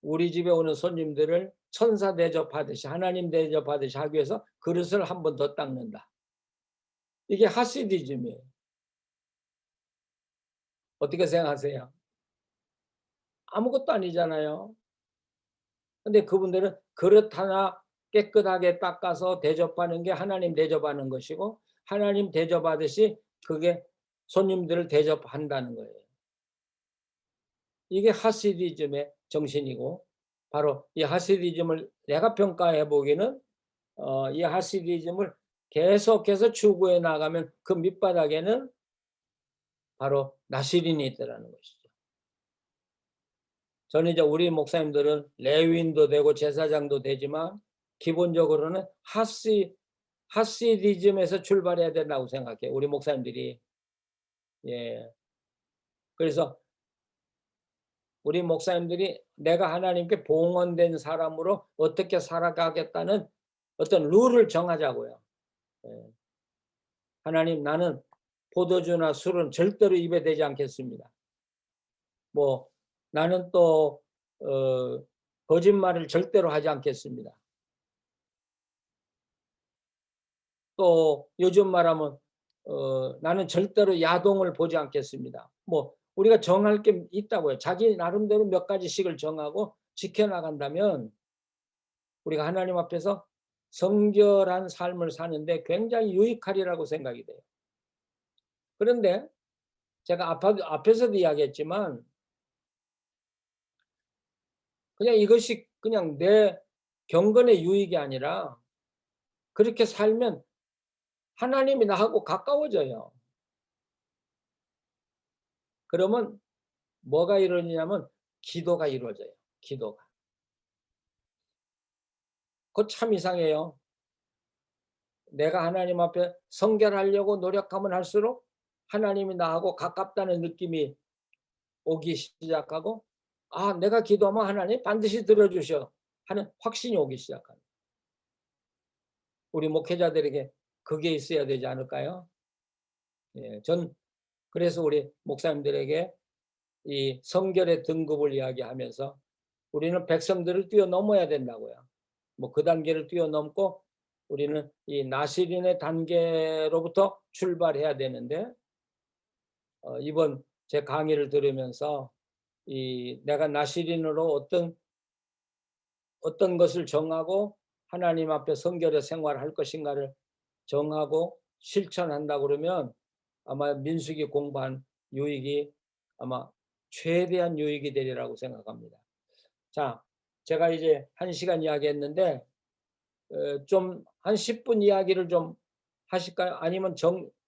우리 집에 오는 손님들을 천사 대접하듯이 하나님 대접하듯이 하기 위해서 그릇을 한 번 더 닦는다. 이게 하시디즘이에요. 어떻게 생각하세요? 아무것도 아니잖아요. 근데 그분들은 그릇 하나 깨끗하게 닦아서 대접하는 게 하나님 대접하는 것이고 하나님 대접하듯이 그게 손님들을 대접한다는 거예요. 이게 하시디즘의 정신이고 바로 이 하시디즘을 내가 평가해 보기는 이 하시디즘을 계속해서 추구해 나가면 그 밑바닥에는 바로 나시린이 있다는 것이죠. 저는 이제 우리 목사님들은 레위인도 되고 제사장도 되지만 기본적으로는 하시디즘에서 출발해야 된다고 생각해요. 우리 목사님들이. 예. 그래서 우리 목사님들이 내가 하나님께 봉헌된 사람으로 어떻게 살아가겠다는 어떤 룰을 정하자고요. 예. 하나님, 나는 포도주나 술은 절대로 입에 대지 않겠습니다. 나는 또 거짓말을 절대로 하지 않겠습니다. 또 요즘 말하면 나는 절대로 야동을 보지 않겠습니다. 우리가 정할 게 있다고요. 자기 나름대로 몇 가지씩을 정하고 지켜나간다면 우리가 하나님 앞에서 성결한 삶을 사는데 굉장히 유익하리라고 생각이 돼요. 그런데 제가 앞에서도 이야기했지만 그냥 이것이 그냥 내 경건의 유익이 아니라 그렇게 살면 하나님이 나하고 가까워져요. 그러면 뭐가 이루어지냐면 기도가 이루어져요. 기도가. 그거 참 이상해요. 내가 하나님 앞에 성결하려고 노력하면 할수록 하나님이 나하고 가깝다는 느낌이 오기 시작하고 내가 기도하면 하나님 반드시 들어주셔 하는 확신이 오기 시작합니다. 우리 목회자들에게 그게 있어야 되지 않을까요? 예, 그래서 우리 목사님들에게 이 성결의 등급을 이야기하면서 우리는 백성들을 뛰어넘어야 된다고요. 그 단계를 뛰어넘고 우리는 이 나시린의 단계로부터 출발해야 되는데 이번 제 강의를 들으면서 내가 나시린으로 어떤 것을 정하고 하나님 앞에 성결의 생활을 할 것인가를 정하고 실천한다 그러면 아마 민수기 공부한 유익이 아마 최대한 유익이 되리라고 생각합니다. 자, 제가 이제 1시간 이야기했는데 좀 한 10분 이야기를 좀 하실까요? 아니면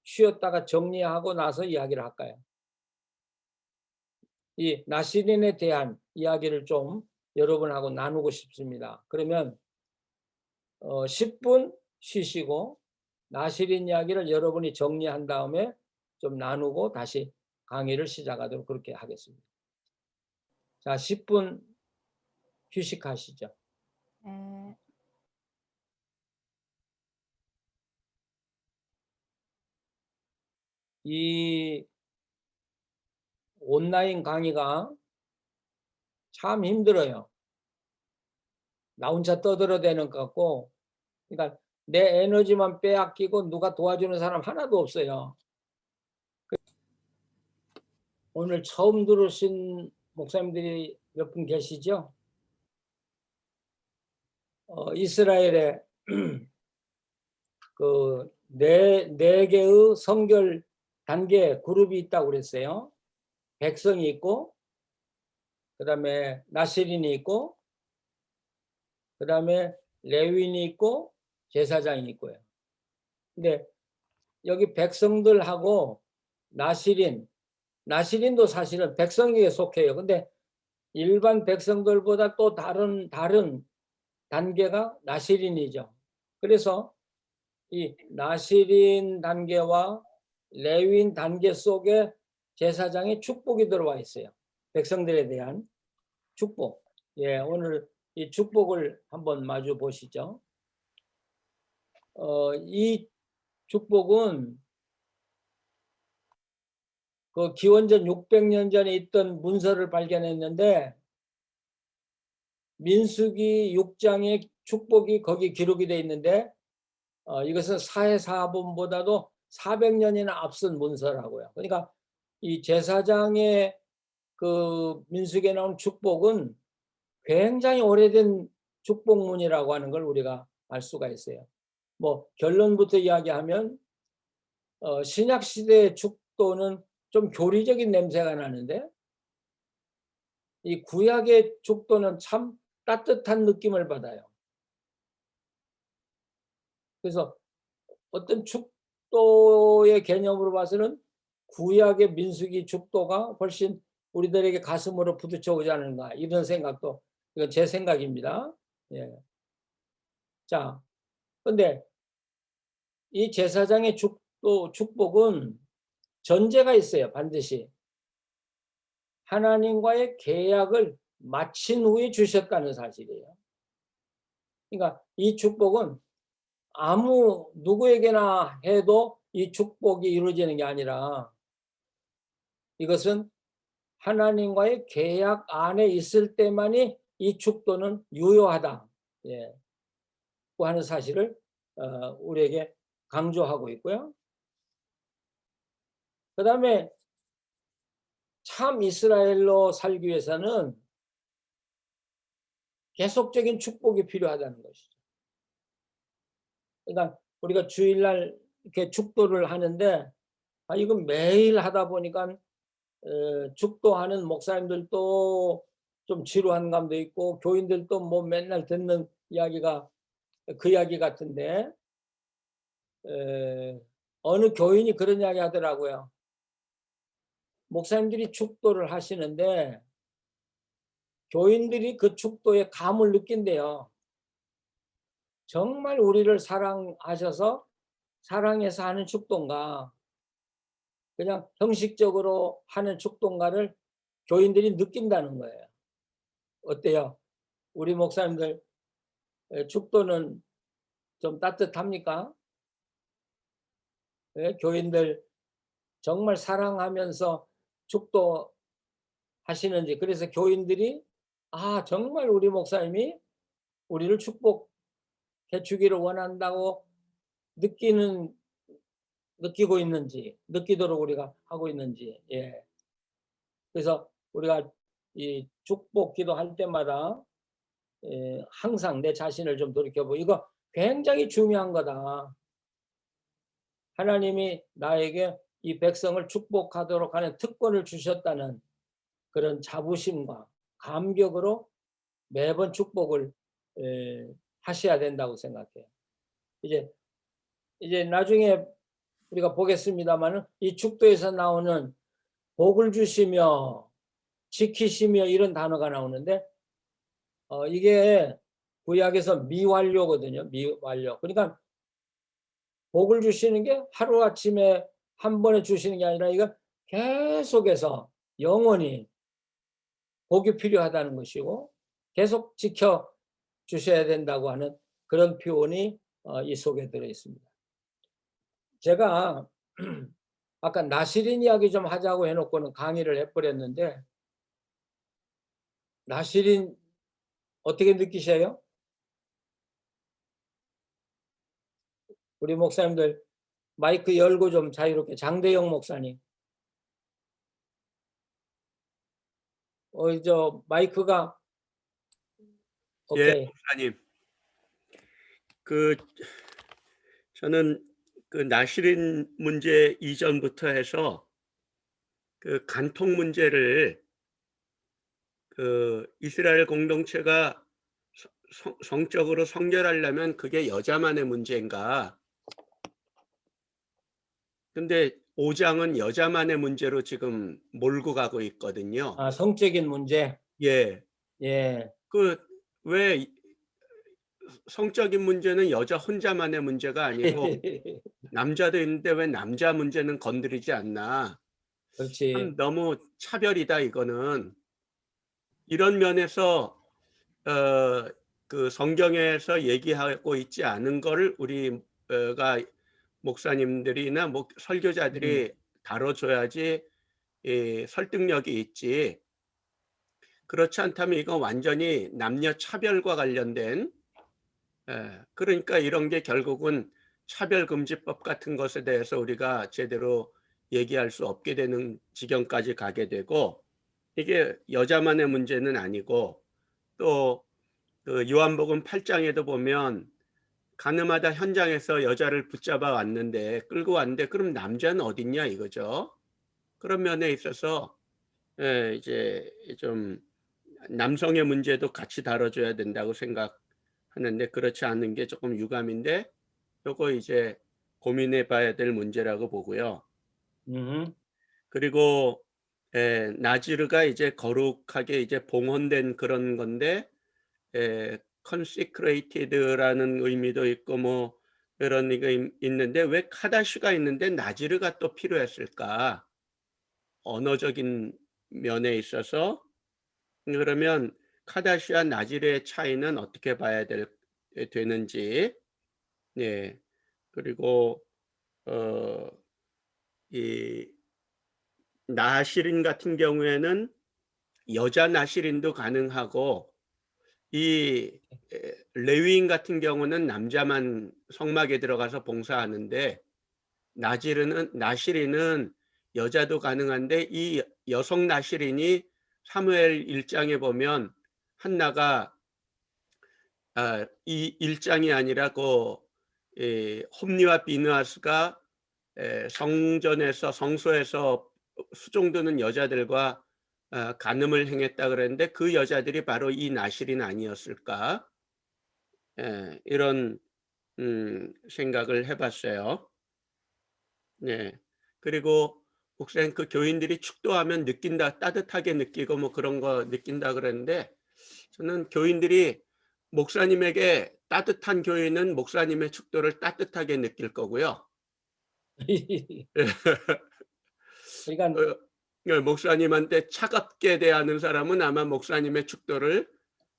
쉬었다가 정리하고 나서 이야기를 할까요? 이 나시린에 대한 이야기를 좀 여러분하고 나누고 싶습니다. 그러면 10분 쉬시고 나시린 이야기를 여러분이 정리한 다음에 좀 나누고 다시 강의를 시작하도록 그렇게 하겠습니다. 자, 10분 휴식하시죠. 이 온라인 강의가 참 힘들어요. 나 혼자 떠들어대는 것 같고, 그러니까 내 에너지만 빼앗기고 누가 도와주는 사람 하나도 없어요. 오늘 처음 들으신 목사님들이 몇 분 계시죠? 이스라엘의 그 네 개의 성결 단계 그룹이 있다고 그랬어요. 백성이 있고, 그 다음에 나시린이 있고, 그 다음에 레위인이 있고, 제사장이 있고요. 근데 여기 백성들하고 나시린도 사실은 백성에게 속해요. 근데 일반 백성들보다 또 다른 단계가 나시린이죠. 그래서 이 나시린 단계와 레위인 단계 속에 제사장의 축복이 들어와 있어요. 백성들에 대한 축복. 예, 오늘 이 축복을 한번 마주 보시죠. 이 축복은 그 기원전 600년 전에 있던 문서를 발견했는데 민수기 6장의 축복이 거기 기록이 되어 있는데 이것은 사해사본보다도 400년이나 앞선 문서라고요. 그러니까 이 제사장의 그 민수기에 나온 축복은 굉장히 오래된 축복문이라고 하는 걸 우리가 알 수가 있어요. 뭐 결론부터 이야기하면 신약 시대의 축도는 좀 교리적인 냄새가 나는데 이 구약의 축도는 참 따뜻한 느낌을 받아요. 그래서 어떤 축도의 개념으로 봐서는 구약의 민수기 축도가 훨씬 우리들에게 가슴으로 부딪혀 오지 않는가 이런 생각도 이건 제 생각입니다. 예. 자, 근데 이 제사장의 축복은 전제가 있어요. 반드시 하나님과의 계약을 마친 후에 주셨다는 사실이에요. 그러니까 이 축복은 아무 누구에게나 해도 이 축복이 이루어지는 게 아니라 이것은 하나님과의 계약 안에 있을 때만이 이 축도는 유효하다. 예. 하는 사실을 우리에게 강조하고 있고요. 그 다음에 참 이스라엘로 살기 위해서는 계속적인 축복이 필요하다는 것이죠. 그러니까 우리가 주일날 이렇게 축도를 하는데 이건 매일 하다 보니까 축도하는 목사님들도 좀 지루한 감도 있고 교인들도 뭐 맨날 듣는 이야기가 그 이야기 같은데 어느 교인이 그런 이야기 하더라고요. 목사님들이 축도를 하시는데 교인들이 그 축도의 감을 느낀대요. 정말 우리를 사랑하셔서 사랑해서 하는 축도인가 그냥 형식적으로 하는 축도인가를 교인들이 느낀다는 거예요. 어때요? 우리 목사님들 축도는 좀 따뜻합니까? 네? 교인들 정말 사랑하면서 축도 하시는지 그래서 교인들이 정말 우리 목사님이 우리를 축복해 주기를 원한다고 느끼고 있는지 느끼도록 우리가 하고 있는지 예. 그래서 우리가 이 축복 기도할 때마다 항상 내 자신을 좀 돌이켜보고 이거 굉장히 중요한 거다. 하나님이 나에게 이 백성을 축복하도록 하는 특권을 주셨다는 그런 자부심과 감격으로 매번 축복을 하셔야 된다고 생각해요. 이제 나중에 우리가 보겠습니다만 이 축도에서 나오는 복을 주시며 지키시며 이런 단어가 나오는데 이게 구약에서 미완료거든요. 미완료. 그러니까 복을 주시는 게 하루아침에 한 번에 주시는 게 아니라 이거 계속해서 영원히 복이 필요하다는 것이고 계속 지켜 주셔야 된다고 하는 그런 표현이 이 속에 들어 있습니다. 제가 아까 나시린 이야기 좀 하자고 해놓고는 강의를 해버렸는데 나시린 어떻게 느끼셔요? 우리 목사님들 마이크 열고 좀 자유롭게 장대영 목사님 저 마이크가 오케이. 예, 목사님. 그 저는 그 나시린 문제 이전부터 해서 그 간통 문제를 그 이스라엘 공동체가 성적으로 성결하려면 그게 여자만의 문제인가? 근데 5 장은 여자만의 문제로 지금 몰고 가고 있거든요. 아, 성적인 문제. 예. 예. 그 왜 성적인 문제는 여자 혼자만의 문제가 아니고 남자도 있는데 왜 남자 문제는 건드리지 않나. 그렇지. 참 너무 차별이다 이거는. 이런 면에서 어 그 성경에서 얘기하고 있지 않은 거를 우리 가 목사님들이나 음. 설교자들이 다뤄 줘야지 설득력이 있지. 그렇지 않다면 이건 완전히 남녀 차별과 관련된, 그러니까 이런 게 결국은 차별금지법 같은 것에 대해서 우리가 제대로 얘기할 수 없게 되는 지경까지 가게 되고, 이게 여자만의 문제는 아니고, 또 그 요한복음 8 장에도 보면 가늠하다 현장에서 여자를 붙잡아 왔는데 끌고 왔는데 그럼 남자는 어딨냐 이거죠. 그런 면에 있어서 이제 좀 남성의 문제도 같이 다뤄줘야 된다고 생각하는데, 그렇지 않은 게 조금 유감인데 요거 이제 고민해 봐야 될 문제라고 보고요. 음. 그리고 나지르가 이제 거룩하게 이제 봉헌된 그런 건데, consecrated라는 의미도 있고 뭐 그런 의미가 있는데 왜 카다시가 있는데 나지르가 또 필요했을까? 언어적인 면에 있어서 그러면 카다시와 나지르의 차이는 어떻게 봐야 되는지. 예. 그리고 어 이 나시린 같은 경우에는 여자 나시린도 가능하고, 이 레위인 같은 경우는 남자만 성막에 들어가서 봉사하는데, 나시린은 여자도 가능한데 이 여성 나시린이 사무엘 1 장에 보면 한나가 이 1 장이 아니라 홈리와 비느하스가 성전에서 성소에서 수종드는 여자들과 간음을 행했다 그랬는데 그 여자들이 바로 이 나실인 아니었을까? 이런 생각을 해 봤어요. 네. 그리고 목사님 그 교인들이 축도하면 느낀다, 따뜻하게 느끼고 뭐 그런 거 느낀다 그랬는데, 저는 교인들이 목사님에게 따뜻한 교인은 목사님의 축도를 따뜻하게 느낄 거고요. 그러니까 목사님한테 차갑게 대하는 사람은 아마 목사님의 축도를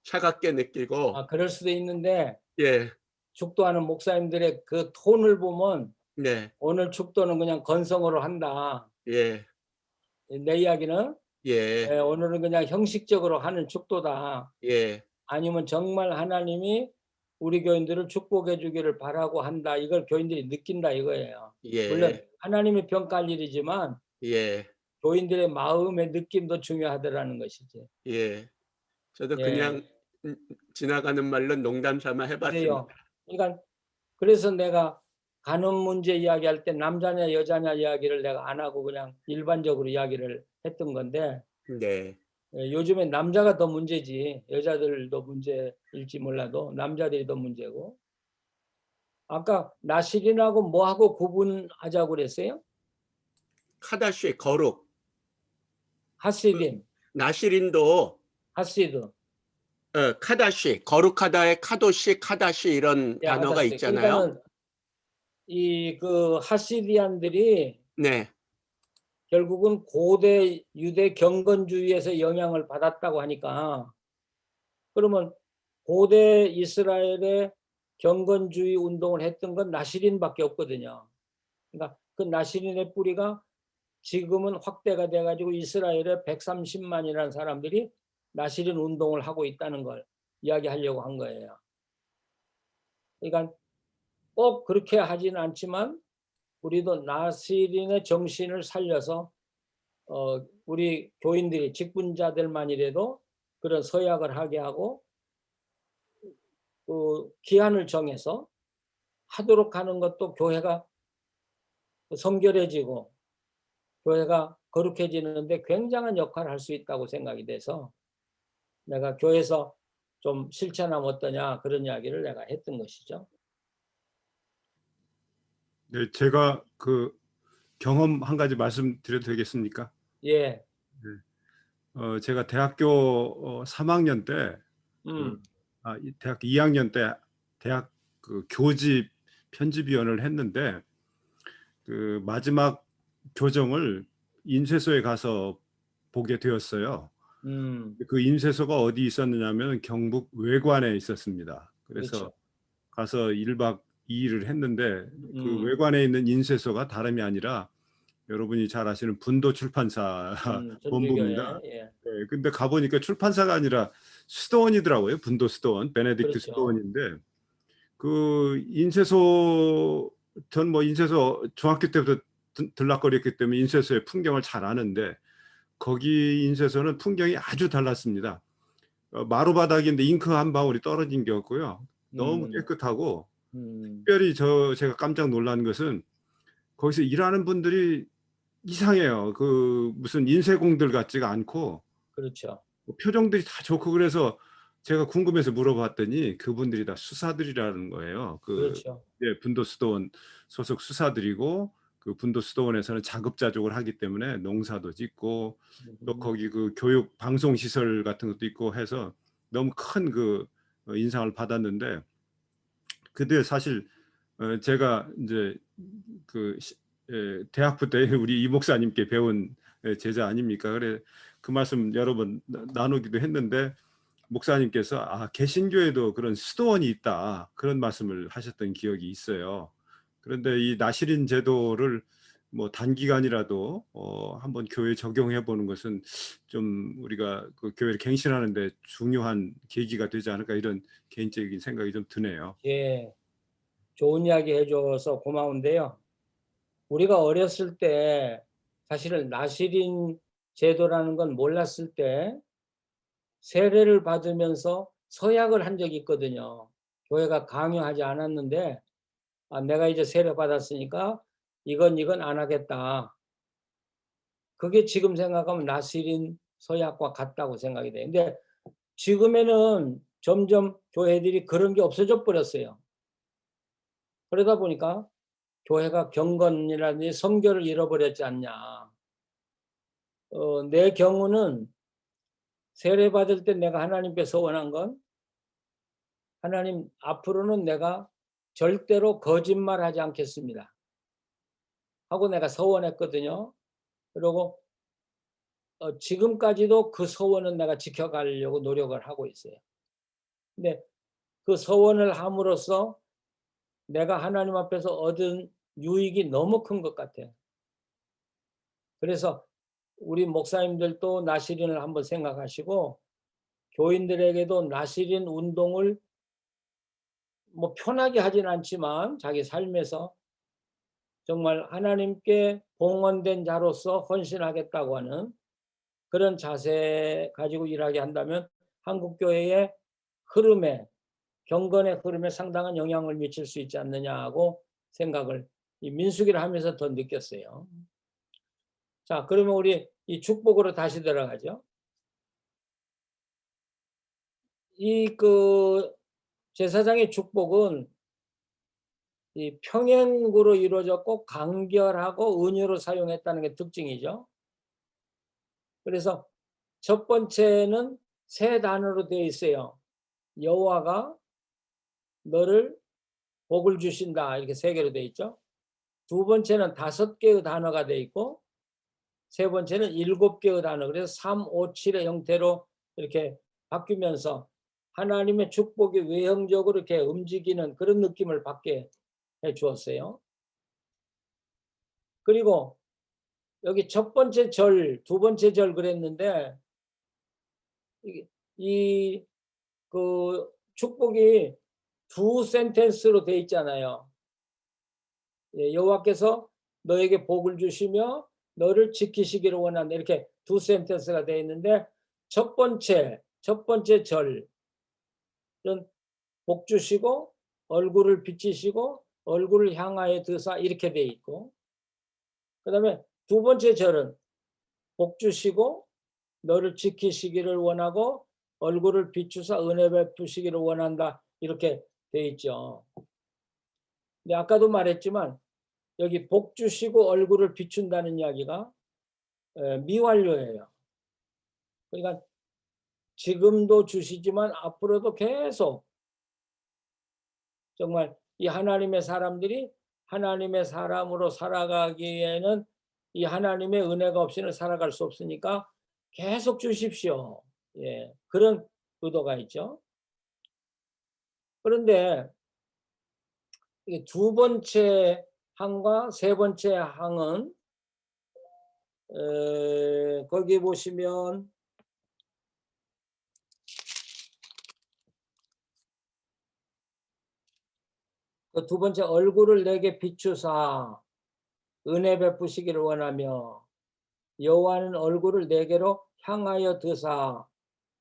차갑게 느끼고. 아, 그럴 수도 있는데 예. 축도하는 목사님들의 그 톤을 보면 네. 오늘 축도는 그냥 건성으로 한다. 예. 내 이야기는 예. 오늘은 그냥 형식적으로 하는 축도다. 예. 아니면 정말 하나님이 우리 교인들을 축복해 주기를 바라고 한다. 이걸 교인들이 느낀다 이거예요. 물론 예. 하나님이 평가할 일이지만 예. 교인들의 마음의 느낌도 중요하다라는 것이지. 예. 저도 예. 그냥 지나가는 말로 농담 삼아 해 봤습니다. 그래요. 그러니까 그래서 내가 간음 문제 이야기할 때 남자냐 여자냐 이야기를 내가 안 하고 그냥 일반적으로 이야기를 했던 건데, 네. 요즘엔 남자가 더 문제지. 여자들도 문제일지 몰라도 남자들이 더 문제고. 아까 나실인하고 뭐하고 구분하자고 그랬어요? 카다시 거룩. 그 하시딘, 나실인도 하시드. 카다시 거룩하다의 카도시, 카다시 이런 예, 단어가 알았어요. 있잖아요. 그러니까는 이 그 하시디안들이 네. 결국은 고대 유대 경건주의에서 영향을 받았다고 하니까, 그러면 고대 이스라엘의 경건주의 운동을 했던 건 나시린밖에 없거든요. 그러니까 그 나시린의 뿌리가 지금은 확대가 돼 가지고 이스라엘에 130만이라는 사람들이 나시린 운동을 하고 있다는 걸 이야기하려고 한 거예요. 그러니까 꼭 그렇게 하지는 않지만 우리도 나시린의 정신을 살려서 우리 교인들이 직분자들만이라도 그런 서약을 하게 하고 그 기한을 정해서 하도록 하는 것도 교회가 성결해지고 교회가 거룩해지는데 굉장한 역할을 할 수 있다고 생각이 돼서 내가 교회에서 좀 실천하면 어떠냐 그런 이야기를 내가 했던 것이죠. 네, 제가 그 경험 한 가지 말씀드려도 되겠습니까? 예. 제가 대학교 3학년 때 대학교 2학년 때 대학 그 교집 편집위원을 했는데 그 마지막 교정을 인쇄소에 가서 보게 되었어요. 그 인쇄소가 어디 있었느냐면 경북 외관에 있었습니다. 그래서 그렇죠. 가서 1박 2일을 했는데 그 음. 외관에 있는 인쇄소가 다름이 아니라 여러분이 잘 아시는 분도 출판사 본부입니다. 전주교회. 예. 네, 근데 가보니까 출판사가 아니라 수도원이더라고요. 분도 수도원, 베네딕트 그렇죠. 수도원인데 그 인쇄소 전 뭐 인쇄소 중학교 때부터 들락거렸기 때문에 인쇄소의 풍경을 잘 아는데 거기 인쇄소는 풍경이 아주 달랐습니다. 마루 바닥인데 잉크 한 방울이 떨어진 게 없고요. 너무 깨끗하고 특별히 제가 깜짝 놀란 것은 거기서 일하는 분들이 이상해요. 그 무슨 인쇄공들 같지가 않고 그렇죠. 표정들이 다 좋고 그래서 제가 궁금해서 물어봤더니 그분들이 다 수사들이라는 거예요. 그렇죠. 예, 분도수도원 소속 수사들이고 그 분도수도원에서는 자급자족을 하기 때문에 농사도 짓고 또 거기 그 교육 방송 시설 같은 것도 있고 해서 너무 큰 그 인상을 받았는데 그때 사실 제가 이제 그 대학부 때 우리 이 목사님께 배운 제자 아닙니까? 그래 그 말씀 여러 번 나누기도 했는데 목사님께서 개신교에도 그런 수도원이 있다 그런 말씀을 하셨던 기억이 있어요. 그런데 이 나시린 제도를 뭐 단기간이라도 한번 교회에 적용해 보는 것은 좀 우리가 그 교회를 갱신하는데 중요한 계기가 되지 않을까 이런 개인적인 생각이 좀 드네요. 예. 좋은 이야기 해줘서 고마운데요. 우리가 어렸을 때 사실은 나시린 제도라는 건 몰랐을 때 세례를 받으면서 서약을 한 적이 있거든요. 교회가 강요하지 않았는데 내가 이제 세례 받았으니까 이건 안 하겠다. 그게 지금 생각하면 나시린 서약과 같다고 생각이 돼요. 근데 지금에는 점점 교회들이 그런 게 없어져 버렸어요. 그러다 보니까 교회가 경건이라든지 성결을 잃어버렸지 않냐. 내 경우는 세례받을 때 내가 하나님께 서원한 건 하나님 앞으로는 내가 절대로 거짓말하지 않겠습니다. 하고 내가 서원했거든요. 그리고 지금까지도 그 서원은 내가 지켜가려고 노력을 하고 있어요. 근데 그 서원을 함으로써 내가 하나님 앞에서 얻은 유익이 너무 큰 것 같아요. 그래서 우리 목사님들도 나시린을 한번 생각하시고 교인들에게도 나시린 운동을 뭐 편하게 하진 않지만 자기 삶에서 정말 하나님께 봉헌된 자로서 헌신하겠다고 하는 그런 자세 가지고 일하게 한다면 한국교회의 흐름에 경건의 흐름에 상당한 영향을 미칠 수 있지 않느냐 하고 생각을 이 민수기를 하면서 더 느꼈어요. 자, 그러면 우리 이 축복으로 다시 들어가죠. 이 제사장의 축복은 이 평행으로 이루어졌고 간결하고 은유로 사용했다는 게 특징이죠. 그래서 첫 번째는 세 단어로 되어 있어요. 여호와가 너를 복을 주신다 이렇게 세 개로 되어 있죠. 두 번째는 5개의 단어가 되어 있고 세 번째는 7개의 단어. 그래서 3, 5, 7의 형태로 이렇게 바뀌면서 하나님의 축복이 외형적으로 이렇게 움직이는 그런 느낌을 받게 해 주었어요. 그리고 여기 첫 번째 절, 두 번째 절 그랬는데 이 축복이 두 센텐스로 돼 있잖아요. 여호와께서 너에게 복을 주시며 너를 지키시기를 원한다. 이렇게 두 센텐스가 돼 있는데 첫 번째 절은 복 주시고 얼굴을 비치시고 얼굴을 향하여 드사 이렇게 돼 있고, 그다음에 두 번째 절은 복 주시고 너를 지키시기를 원하고 얼굴을 비추사 은혜 베푸시기를 원한다 이렇게 돼 있죠. 근데 아까도 말했지만 여기 복 주시고 얼굴을 비춘다는 이야기가 미완료예요. 그러니까 지금도 주시지만 앞으로도 계속 정말 이 하나님의 사람들이 하나님의 사람으로 살아가기에는 이 하나님의 은혜가 없이는 살아갈 수 없으니까 계속 주십시오. 예, 그런 의도가 있죠. 그런데 이 두 번째 항과 세 번째 항은 거기 보시면 그 두 번째 얼굴을 내게 비추사 은혜 베푸시기를 원하며 여호와는 얼굴을 내게로 향하여 드사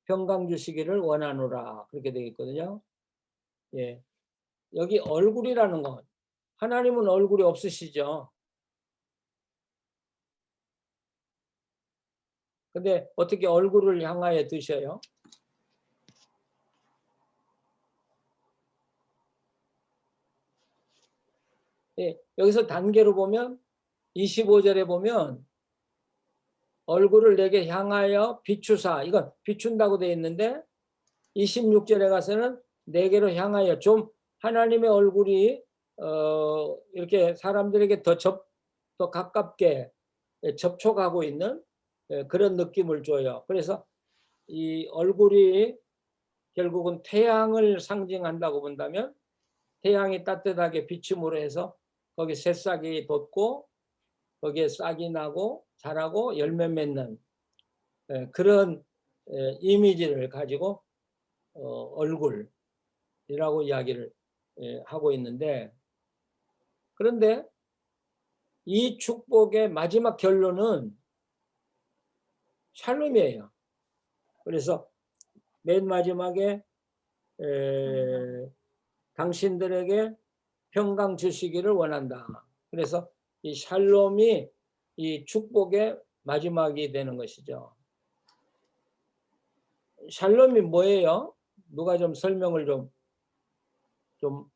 평강 주시기를 원하노라 그렇게 되어 있거든요. 예, 여기 얼굴이라는 건 하나님은 얼굴이 없으시죠. 근데 어떻게 얼굴을 향하여 드셔요? 예, 여기서 단계로 보면 25절에 보면 얼굴을 내게 향하여 비추사 이건 비춘다고 되어 있는데 26절에 가서는 내게로 향하여 좀 하나님의 얼굴이 이렇게 사람들에게 더 가깝게 접촉하고 있는 그런 느낌을 줘요. 그래서 이 얼굴이 결국은 태양을 상징한다고 본다면 태양이 따뜻하게 비춤으로 해서 거기 새싹이 돋고 거기에 싹이 나고 자라고 열매 맺는 그런 이미지를 가지고 얼굴이라고 이야기를 하고 있는데, 그런데 이 축복의 마지막 결론은 샬롬이에요. 그래서 맨 마지막에 당신들에게 평강 주시기를 원한다. 그래서 이 샬롬이 이 축복의 마지막이 되는 것이죠. 샬롬이 뭐예요? 누가 좀 설명을 좀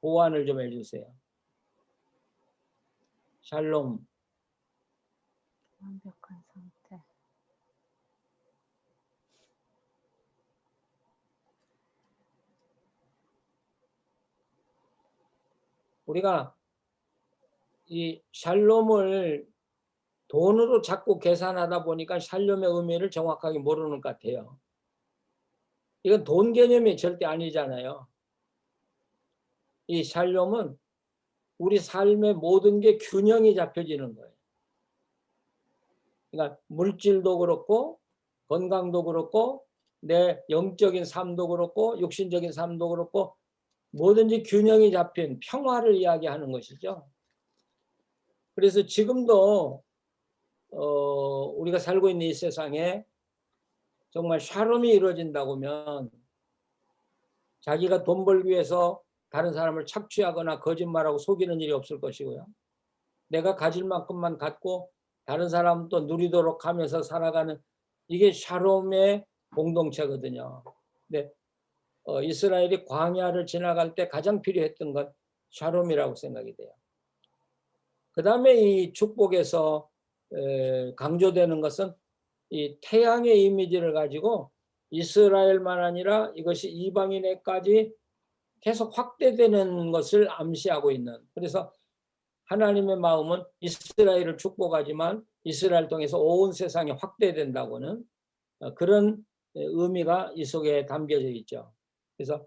보완을 좀 해주세요. 샬롬. 완벽한 상태. 우리가 이 샬롬을 돈으로 자꾸 계산하다 보니까 샬롬의 의미를 정확하게 모르는 것 같아요. 이건 돈 개념이 절대 아니잖아요. 이 샬롬은 우리 삶의 모든 게 균형이 잡혀지는 거예요. 그러니까 물질도 그렇고 건강도 그렇고 내 영적인 삶도 그렇고 육신적인 삶도 그렇고 뭐든지 균형이 잡힌 평화를 이야기하는 것이죠. 그래서 지금도 우리가 살고 있는 이 세상에 정말 샬롬이 이루어진다고 하면 자기가 돈 벌기 위해서 다른 사람을 착취하거나 거짓말하고 속이는 일이 없을 것이고요. 내가 가질 만큼만 갖고 다른 사람 또 누리도록 하면서 살아가는 이게 샬롬의 공동체거든요. 근데 이스라엘이 광야를 지나갈 때 가장 필요했던 건 샬롬이라고 생각이 돼요. 그 다음에 이 축복에서 강조되는 것은 이 태양의 이미지를 가지고 이스라엘만 아니라 이것이 이방인에까지 계속 확대되는 것을 암시하고 있는, 그래서 하나님의 마음은 이스라엘을 축복하지만 이스라엘 통해서 온 세상에 확대된다고는 그런 의미가 이 속에 담겨져 있죠. 그래서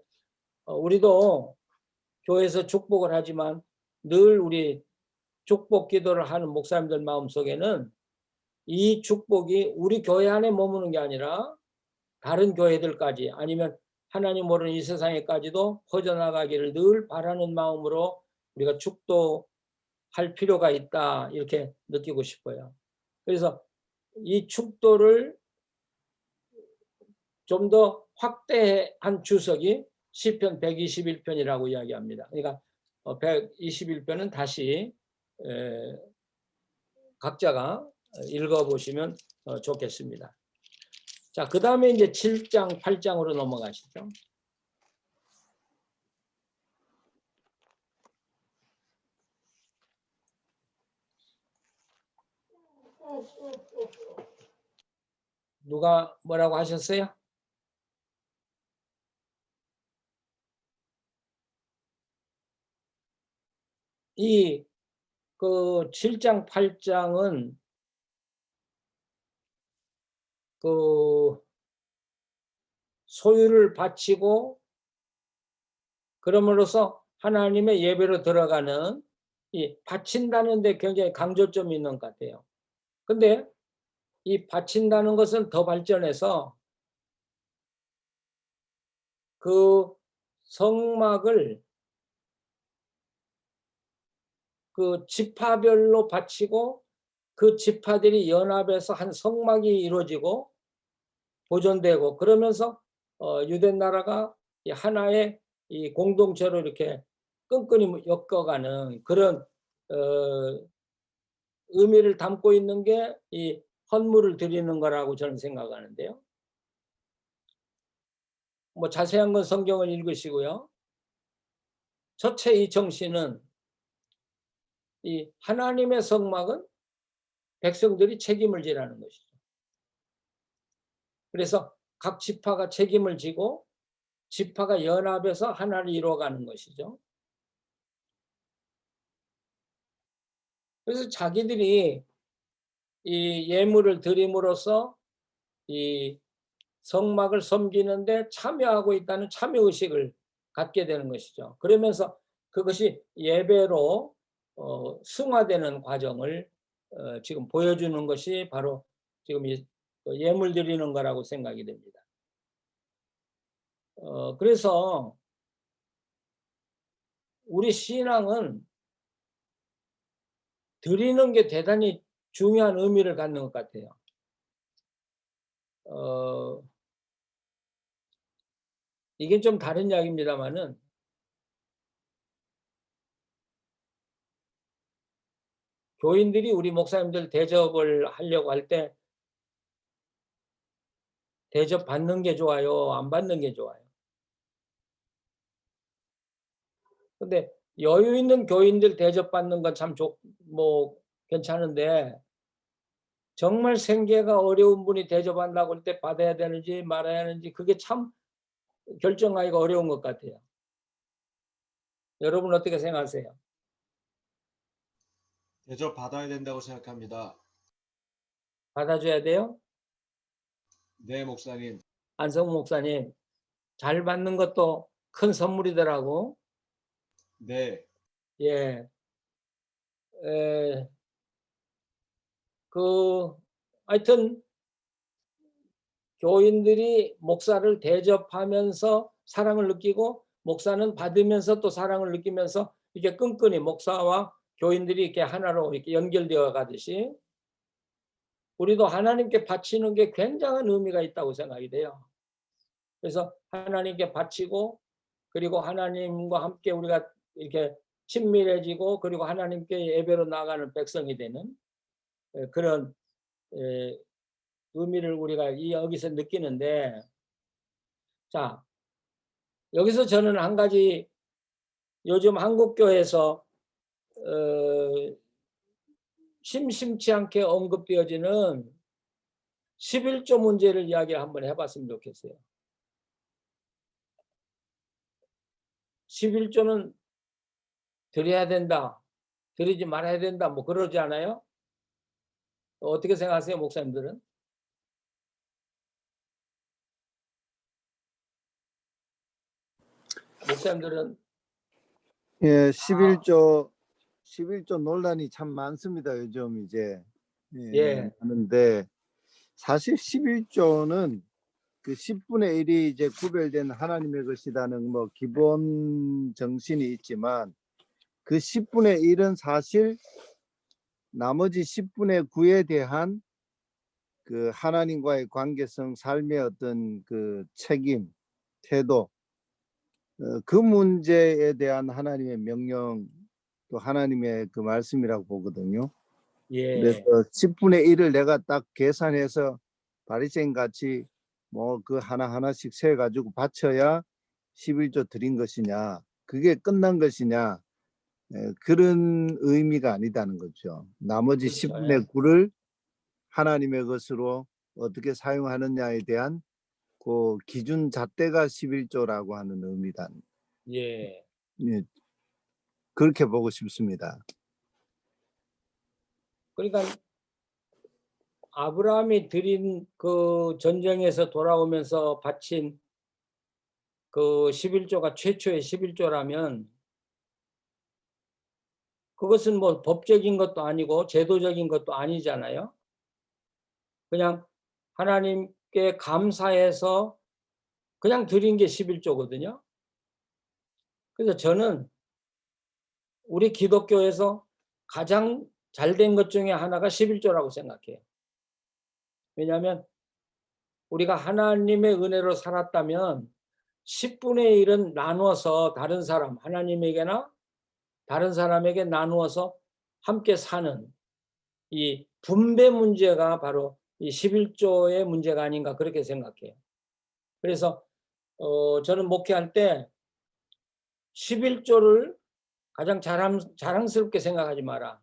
우리도 교회에서 축복을 하지만 늘 우리 축복 기도를 하는 목사님들 마음속에는 이 축복이 우리 교회 안에 머무는 게 아니라 다른 교회들까지 아니면 하나님 모르는 이 세상에까지도 퍼져나가기를 늘 바라는 마음으로 우리가 축도할 필요가 있다 이렇게 느끼고 싶어요. 그래서 이 축도를 좀 더 확대한 주석이 시편 121편이라고 이야기합니다. 그러니까 121편은 다시 각자가 읽어보시면 좋겠습니다. 자, 그 다음에 이제 7장, 8장으로 넘어가시죠. 누가 뭐라고 하셨어요? 이 그 7장, 8장은 그 소유를 바치고 그럼으로써 하나님의 예배로 들어가는 이 바친다는 데 굉장히 강조점이 있는 것 같아요. 근데 이 바친다는 것은 더 발전해서 그 성막을 그 지파별로 바치고 그 지파들이 연합해서 한 성막이 이루어지고 보존되고 그러면서 유대 나라가 하나의 이 공동체로 이렇게 끈끈이 엮어가는 그런 의미를 담고 있는 게 이 헌물을 드리는 거라고 저는 생각하는데요. 뭐 자세한 건 성경을 읽으시고요. 첫째 이 정신은 이 하나님의 성막은 백성들이 책임을 지라는 것이죠. 그래서 각 지파가 책임을 지고 지파가 연합해서 하나를 이루어가는 것이죠. 그래서 자기들이 이 예물을 드림으로써 이 성막을 섬기는데 참여하고 있다는 참여의식을 갖게 되는 것이죠. 그러면서 그것이 예배로 승화되는 과정을 지금 보여주는 것이 바로 지금 이 예물 드리는 거라고 생각이 됩니다. 그래서 우리 신앙은 드리는 게 대단히 중요한 의미를 갖는 것 같아요. 이게 좀 다른 이야기입니다만은 교인들이 우리 목사님들 대접을 하려고 할 때 대접 받는 게 좋아요? 안 받는 게 좋아요? 근데 여유 있는 교인들 대접받는 건 참 뭐 괜찮은데 정말 생계가 어려운 분이 대접한다고 할 때 받아야 되는지 말아야 하는지 그게 참 결정하기가 어려운 것 같아요. 여러분 어떻게 생각하세요? 대접 받아야 된다고 생각합니다. 받아줘야 돼요? 네, 목사님. 안성우 목사님, 잘 받는 것도 큰 선물이더라고. 네. 예. 하여튼 교인들이 목사를 대접하면서 사랑을 느끼고 목사는 받으면서 또 사랑을 느끼면서 이게 끈끈이 목사와 교인들이 이렇게 하나로 이렇게 연결되어 가듯이 우리도 하나님께 바치는 게 굉장한 의미가 있다고 생각이 돼요. 그래서 하나님께 바치고 그리고 하나님과 함께 우리가 이렇게 친밀해지고 그리고 하나님께 예배로 나가는 백성이 되는 그런 의미를 우리가 여기서 느끼는데, 자, 여기서 저는 한 가지 요즘 한국교회에서 심심치 않게 언급되어지는 11조 문제를 이야기를 한번 해봤으면 좋겠어요. 11조는 드려야 된다, 드리지 말아야 된다, 뭐 그러지 않아요? 어떻게 생각하세요, 목사님들은? 목사님들은 예, 11조 논란이 참 많습니다. 요즘 이제 예. 많은데 사실 11조는 그 10분의 1이 이제 구별된 하나님의 것이라는 뭐 기본 정신이 있지만 그 10분의 1은 사실 나머지 10분의 9에 대한 그 하나님과의 관계성, 삶의 어떤 그 책임, 태도 그 문제에 대한 하나님의 명령 또 하나님의 그 말씀이라고 보거든요. 그래서 예. 10분의 1을 내가 딱 계산해서 바리새인 같이 뭐 그 하나하나씩 세 가지고 바쳐야 11조 드린 것이냐, 그게 끝난 것이냐, 그런 의미가 아니다는 거죠. 나머지 그렇죠. 10분의 9를 하나님의 것으로 어떻게 사용하느냐에 대한 그 기준 잣대가 11조라고 하는 의미다. 예. 예, 그렇게 보고 싶습니다. 그러니까 아브라함이 드린 그 전쟁에서 돌아오면서 바친 그 11조가 최초의 11조라면 그것은 뭐 법적인 것도 아니고 제도적인 것도 아니잖아요. 그냥 하나님께 감사해서 그냥 드린 게 11조거든요. 그래서 저는 우리 기독교에서 가장 잘된 것 중에 하나가 11조라고 생각해요. 왜냐하면 우리가 하나님의 은혜로 살았다면 10분의 1은 나누어서 다른 사람, 하나님에게나 다른 사람에게 나누어서 함께 사는 이 분배 문제가 바로 이 11조의 문제가 아닌가 그렇게 생각해요. 그래서 저는 목회할 때 11조를 가장 자랑스럽게 생각하지 마라.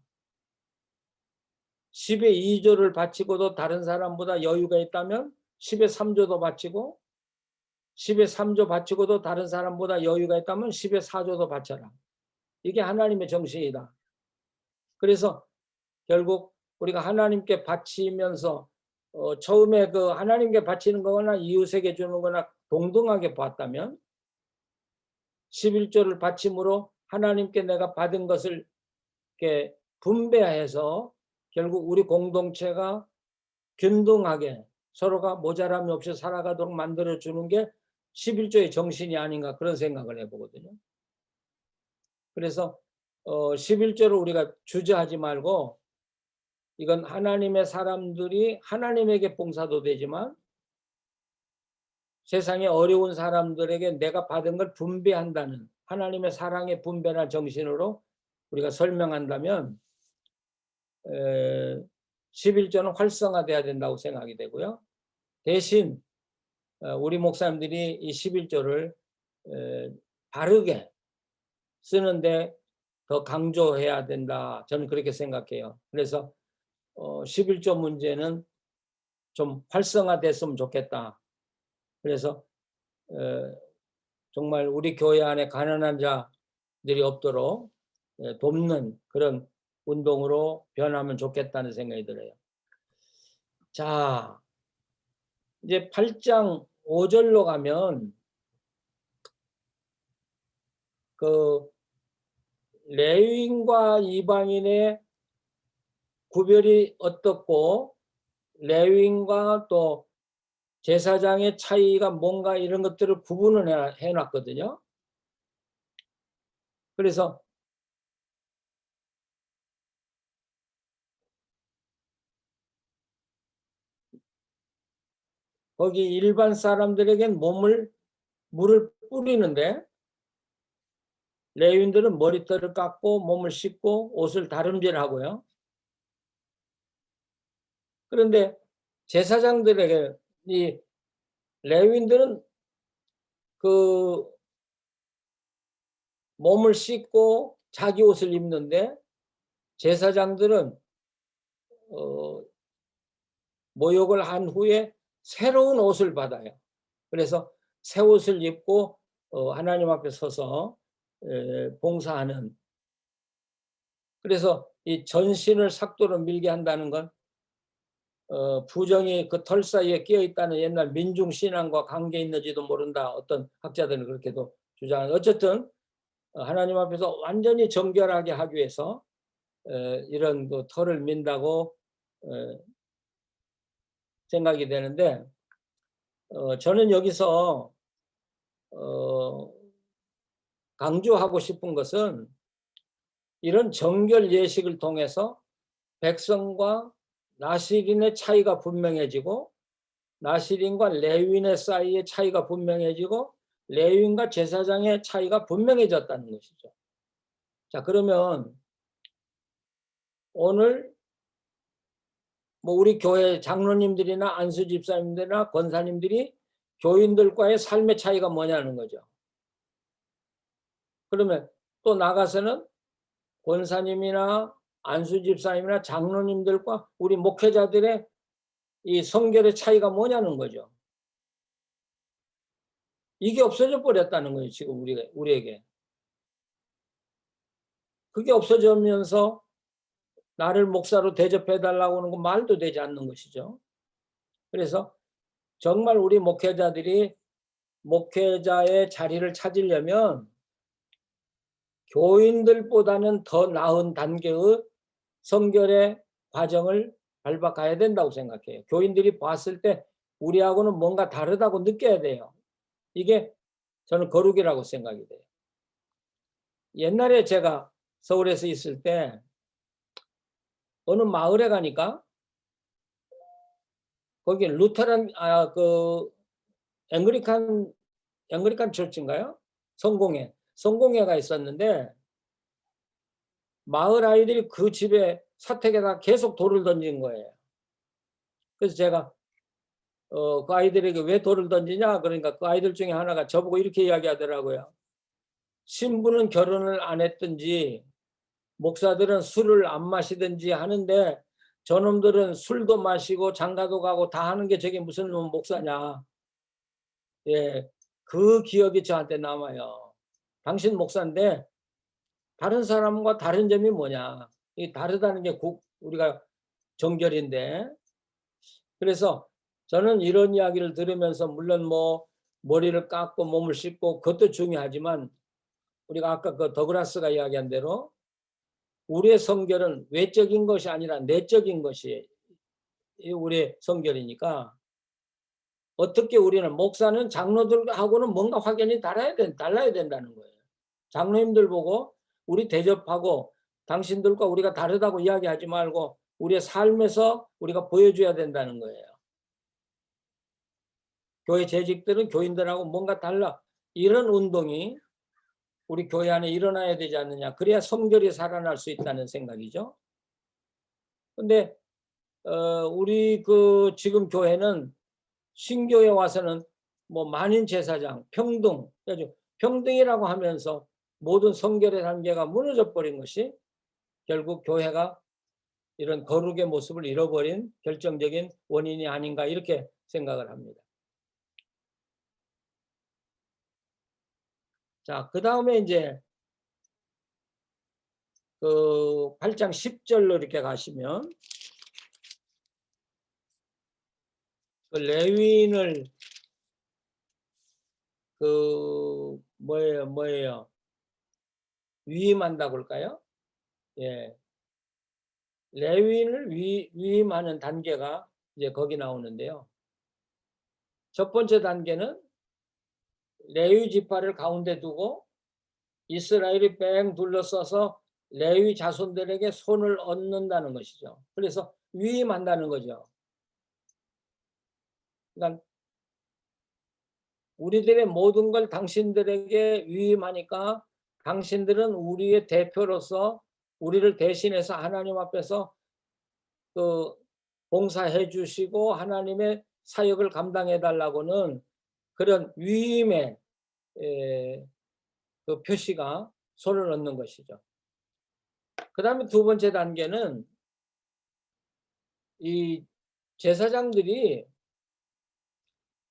10의 2조를 바치고도 다른 사람보다 여유가 있다면 10의 3조도 바치고 10의 3조 바치고도 다른 사람보다 여유가 있다면 10의 4조도 바쳐라. 이게 하나님의 정신이다. 그래서 결국 우리가 하나님께 바치면서 처음에 그 하나님께 바치는 거나 이웃에게 주는 거나 동등하게 봤다면 11조를 바침으로 하나님께 내가 받은 것을 이렇게 분배해서 결국 우리 공동체가 균등하게 서로가 모자람이 없이 살아가도록 만들어주는 게 11조의 정신이 아닌가 그런 생각을 해보거든요. 그래서 11조를 우리가 주저하지 말고 이건 하나님의 사람들이 하나님에게 봉사도 되지만 세상에 어려운 사람들에게 내가 받은 걸 분배한다는 하나님의 사랑의 분배나 정신으로 우리가 설명한다면 11조는 활성화돼야 된다고 생각이 되고요. 대신 우리 목사님들이 이 11조를 바르게 쓰는데 더 강조해야 된다. 저는 그렇게 생각해요. 그래서 11조 문제는 좀 활성화됐으면 좋겠다. 그래서 정말 우리 교회 안에 가난한 자들이 없도록 돕는 그런 운동으로 변하면 좋겠다는 생각이 들어요. 자, 이제 8장 5절로 가면 그 레위인과 이방인의 구별이 어떻고 레위인과 또 제사장의 차이가 뭔가 이런 것들을 구분을 해놨거든요. 그래서 거기 일반 사람들에겐 물을 뿌리는데 레위인들은 머리털을 깎고 몸을 씻고 옷을 다름질하고요. 그런데 제사장들에게 이 레위인들은 그 몸을 씻고 자기 옷을 입는데 제사장들은 모욕을 한 후에 새로운 옷을 받아요. 그래서 새 옷을 입고 하나님 앞에 서서 봉사하는. 그래서 이 전신을 삭도로 밀게 한다는 건 부정이 그 털 사이에 끼어 있다는 옛날 민중 신앙과 관계 있는지도 모른다. 어떤 학자들은 그렇게도 주장하는. 어쨌든 하나님 앞에서 완전히 정결하게 하기 위해서 이런 그 털을 민다고 생각이 되는데 저는 여기서 강조하고 싶은 것은 이런 정결 예식을 통해서 백성과 나시린의 차이가 분명해지고 나시린과 레위인의 사이의 차이가 분명해지고 레위인과 제사장의 차이가 분명해졌다는 것이죠. 자, 그러면 오늘 뭐 우리 교회 장로님들이나 안수 집사님들이나 권사님들이 교인들과의 삶의 차이가 뭐냐는 거죠. 그러면 또 나가서는 권사님이나 안수 집사님이나 장로님들과 우리 목회자들의 이 성결의 차이가 뭐냐는 거죠. 이게 없어져 버렸다는 거예요, 지금 우리에게. 그게 없어지면서 나를 목사로 대접해달라고 하는 건 말도 되지 않는 것이죠. 그래서 정말 우리 목회자들이 목회자의 자리를 찾으려면 교인들보다는 더 나은 단계의 성결의 과정을 밟아 가야 된다고 생각해요. 교인들이 봤을 때 우리하고는 뭔가 다르다고 느껴야 돼요. 이게 저는 거룩이라고 생각이 돼요. 옛날에 제가 서울에서 있을 때 어느 마을에 가니까 거기 루터란 앵글리칸 처치인가요? 성공회가 있었는데 마을 아이들이 그 집에 사택에다 계속 돌을 던진 거예요. 그래서 제가 그 아이들에게 왜 돌을 던지냐 그러니까 그 아이들 중에 하나가 저보고 이렇게 이야기하더라고요. 신부는 결혼을 안 했든지 목사들은 술을 안 마시든지 하는데 저놈들은 술도 마시고 장가도 가고 다 하는 게 저게 무슨 목사냐. 예, 그 기억이 저한테 남아요. 당신 목사인데 다른 사람과 다른 점이 뭐냐. 이 다르다는 게 우리가 정결인데. 그래서 저는 이런 이야기를 들으면서 물론 뭐 머리를 깎고 몸을 씻고 그것도 중요하지만 우리가 아까 그 더글라스가 이야기한 대로 우리의 성결은 외적인 것이 아니라 내적인 것이 우리의 성결이니까 어떻게 우리는 목사는 장로들하고는 뭔가 확연히 달라야 된다는 거예요. 장로님들 보고 우리 대접하고 당신들과 우리가 다르다고 이야기하지 말고 우리의 삶에서 우리가 보여줘야 된다는 거예요. 교회 재직들은 교인들하고 뭔가 달라. 이런 운동이 우리 교회 안에 일어나야 되지 않느냐. 그래야 성결이 살아날 수 있다는 생각이죠. 근데 우리 그 지금 교회는 신교에 와서는 뭐 만인 제사장, 평등, 평등이라고 하면서 모든 성결의 단계가 무너져 버린 것이 결국 교회가 이런 거룩의 모습을 잃어버린 결정적인 원인이 아닌가 이렇게 생각을 합니다. 자, 그 다음에 이제 그 8장 10절로 이렇게 가시면 그 레위인을 그 뭐예요? 위임한다고 할까요? 예. 레위인을 위임하는 단계가 이제 거기 나오는데요. 첫 번째 단계는 레위 지파를 가운데 두고 이스라엘이 뺑 둘러싸서 레위 자손들에게 손을 얹는다는 것이죠. 그래서 위임한다는 거죠. 그러니까 우리들의 모든 걸 당신들에게 위임하니까 당신들은 우리의 대표로서 우리를 대신해서 하나님 앞에서 그 봉사해 주시고 하나님의 사역을 감당해 달라고는 그런 위임의 그 표시가 손을 얹는 것이죠. 그 다음에 두 번째 단계는 이 제사장들이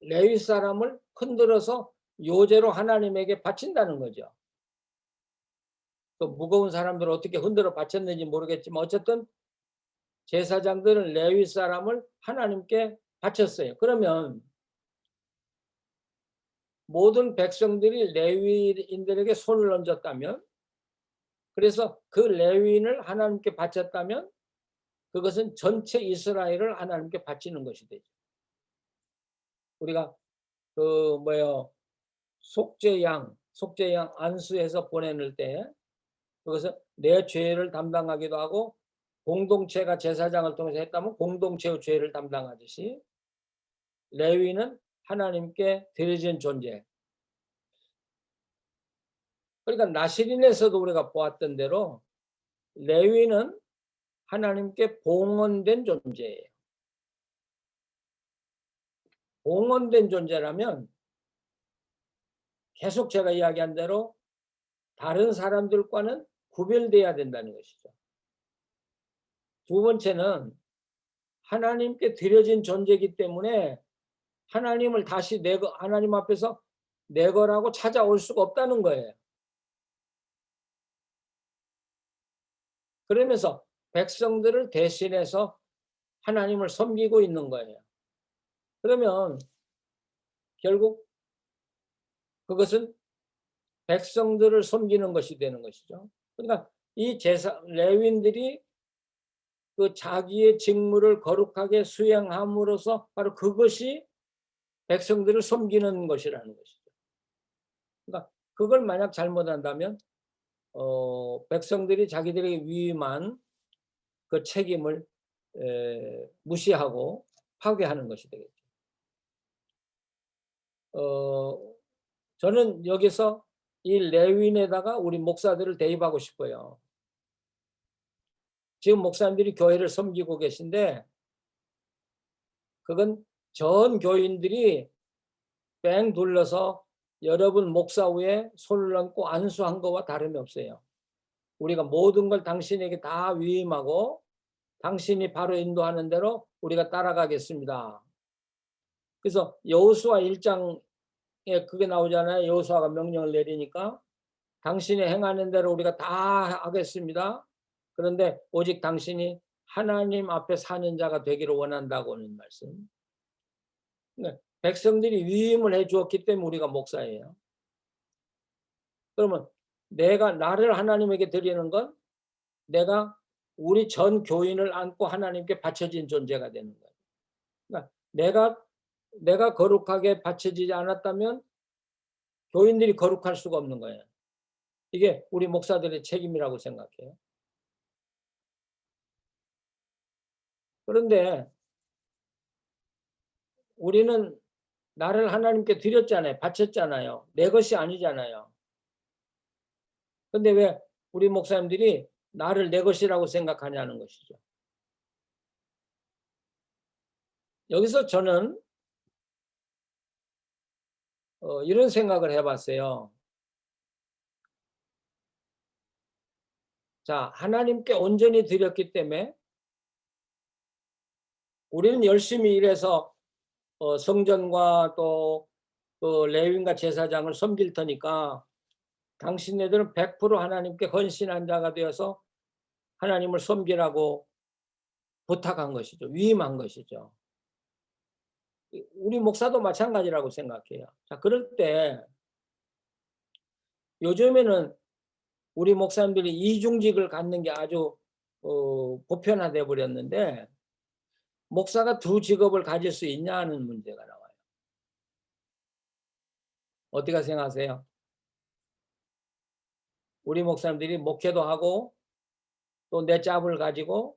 레위 사람을 흔들어서 요제로 하나님에게 바친다는 거죠. 그 무거운 사람들을 어떻게 흔들어 바쳤는지 모르겠지만 어쨌든 제사장들은 레위 사람을 하나님께 바쳤어요. 그러면 모든 백성들이 레위인들에게 손을 얹었다면 그래서 그 레위인을 하나님께 바쳤다면 그것은 전체 이스라엘을 하나님께 바치는 것이 되죠. 우리가 그 속죄양 안수해서 보내는 때 그것은 내 죄를 담당하기도 하고 공동체가 제사장을 통해서 했다면 공동체의 죄를 담당하듯이 레위는 하나님께 드려진 존재. 그러니까 나시린에서도 우리가 보았던 대로 레위는 하나님께 봉헌된 존재예요. 봉헌된 존재라면 계속 제가 이야기한 대로 다른 사람들과는 구별돼야 된다는 것이죠. 두 번째는 하나님께 드려진 존재이기 때문에 하나님을 다시 하나님 앞에서 내 거라고 찾아올 수가 없다는 거예요. 그러면서 백성들을 대신해서 하나님을 섬기고 있는 거예요. 그러면 결국 그것은 백성들을 섬기는 것이 되는 것이죠. 그러니까 이 레위인들이 그 자기의 직무를 거룩하게 수행함으로써 바로 그것이 백성들을 섬기는 것이라는 것이죠. 그러니까 그걸 만약 잘못한다면 백성들이 자기들에게 위임한 그 책임을 무시하고 파괴하는 것이 되겠죠. 저는 여기서 이 레위인에다가 우리 목사들을 대입하고 싶어요. 지금 목사님들이 교회를 섬기고 계신데 그건 전 교인들이 뺑 둘러서 여러분 목사 위에 손을 얹고 안수한 것과 다름이 없어요. 우리가 모든 걸 당신에게 다 위임하고 당신이 바로 인도하는 대로 우리가 따라가겠습니다. 그래서 여호수아 1장에 그게 나오잖아요. 여호수아가 명령을 내리니까 당신이 행하는 대로 우리가 다 하겠습니다. 그런데 오직 당신이 하나님 앞에 사는 자가 되기를 원한다고는 말씀. 백성들이 위임을 해 주었기 때문에 우리가 목사예요. 그러면 나를 하나님에게 드리는 건 내가 우리 전 교인을 안고 하나님께 바쳐진 존재가 되는 거예요. 그러니까 내가 거룩하게 바쳐지지 않았다면 교인들이 거룩할 수가 없는 거예요. 이게 우리 목사들의 책임이라고 생각해요. 그런데 우리는 나를 하나님께 드렸잖아요. 바쳤잖아요. 내 것이 아니잖아요. 근데 왜 우리 목사님들이 나를 내 것이라고 생각하냐는 것이죠. 여기서 저는 이런 생각을 해봤어요. 자, 하나님께 온전히 드렸기 때문에 우리는 열심히 일해서 성전과 또 레위인과 제사장을 섬길 테니까 당신네들은 100% 하나님께 헌신한 자가 되어서 하나님을 섬기라고 부탁한 것이죠. 위임한 것이죠. 우리 목사도 마찬가지라고 생각해요. 자, 그럴 때 요즘에는 우리 목사님들이 이중직을 갖는 게 아주 보편화돼 버렸는데 목사가 두 직업을 가질 수 있냐는 문제가 나와요. 어떻게 생각하세요? 우리 목사님들이 목회도 하고 또 내 짭을 가지고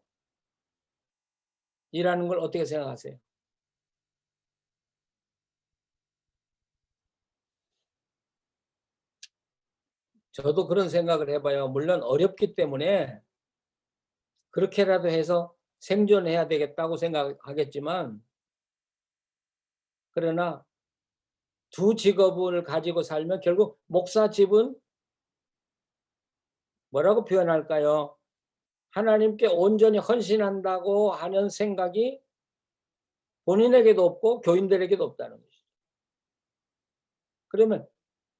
일하는 걸 어떻게 생각하세요? 저도 그런 생각을 해봐요. 물론 어렵기 때문에 그렇게라도 해서 생존해야 되겠다고 생각하겠지만 그러나 두 직업을 가지고 살면 결국 목사 집은 뭐라고 표현할까요? 하나님께 온전히 헌신한다고 하는 생각이 본인에게도 없고 교인들에게도 없다는 것이죠. 그러면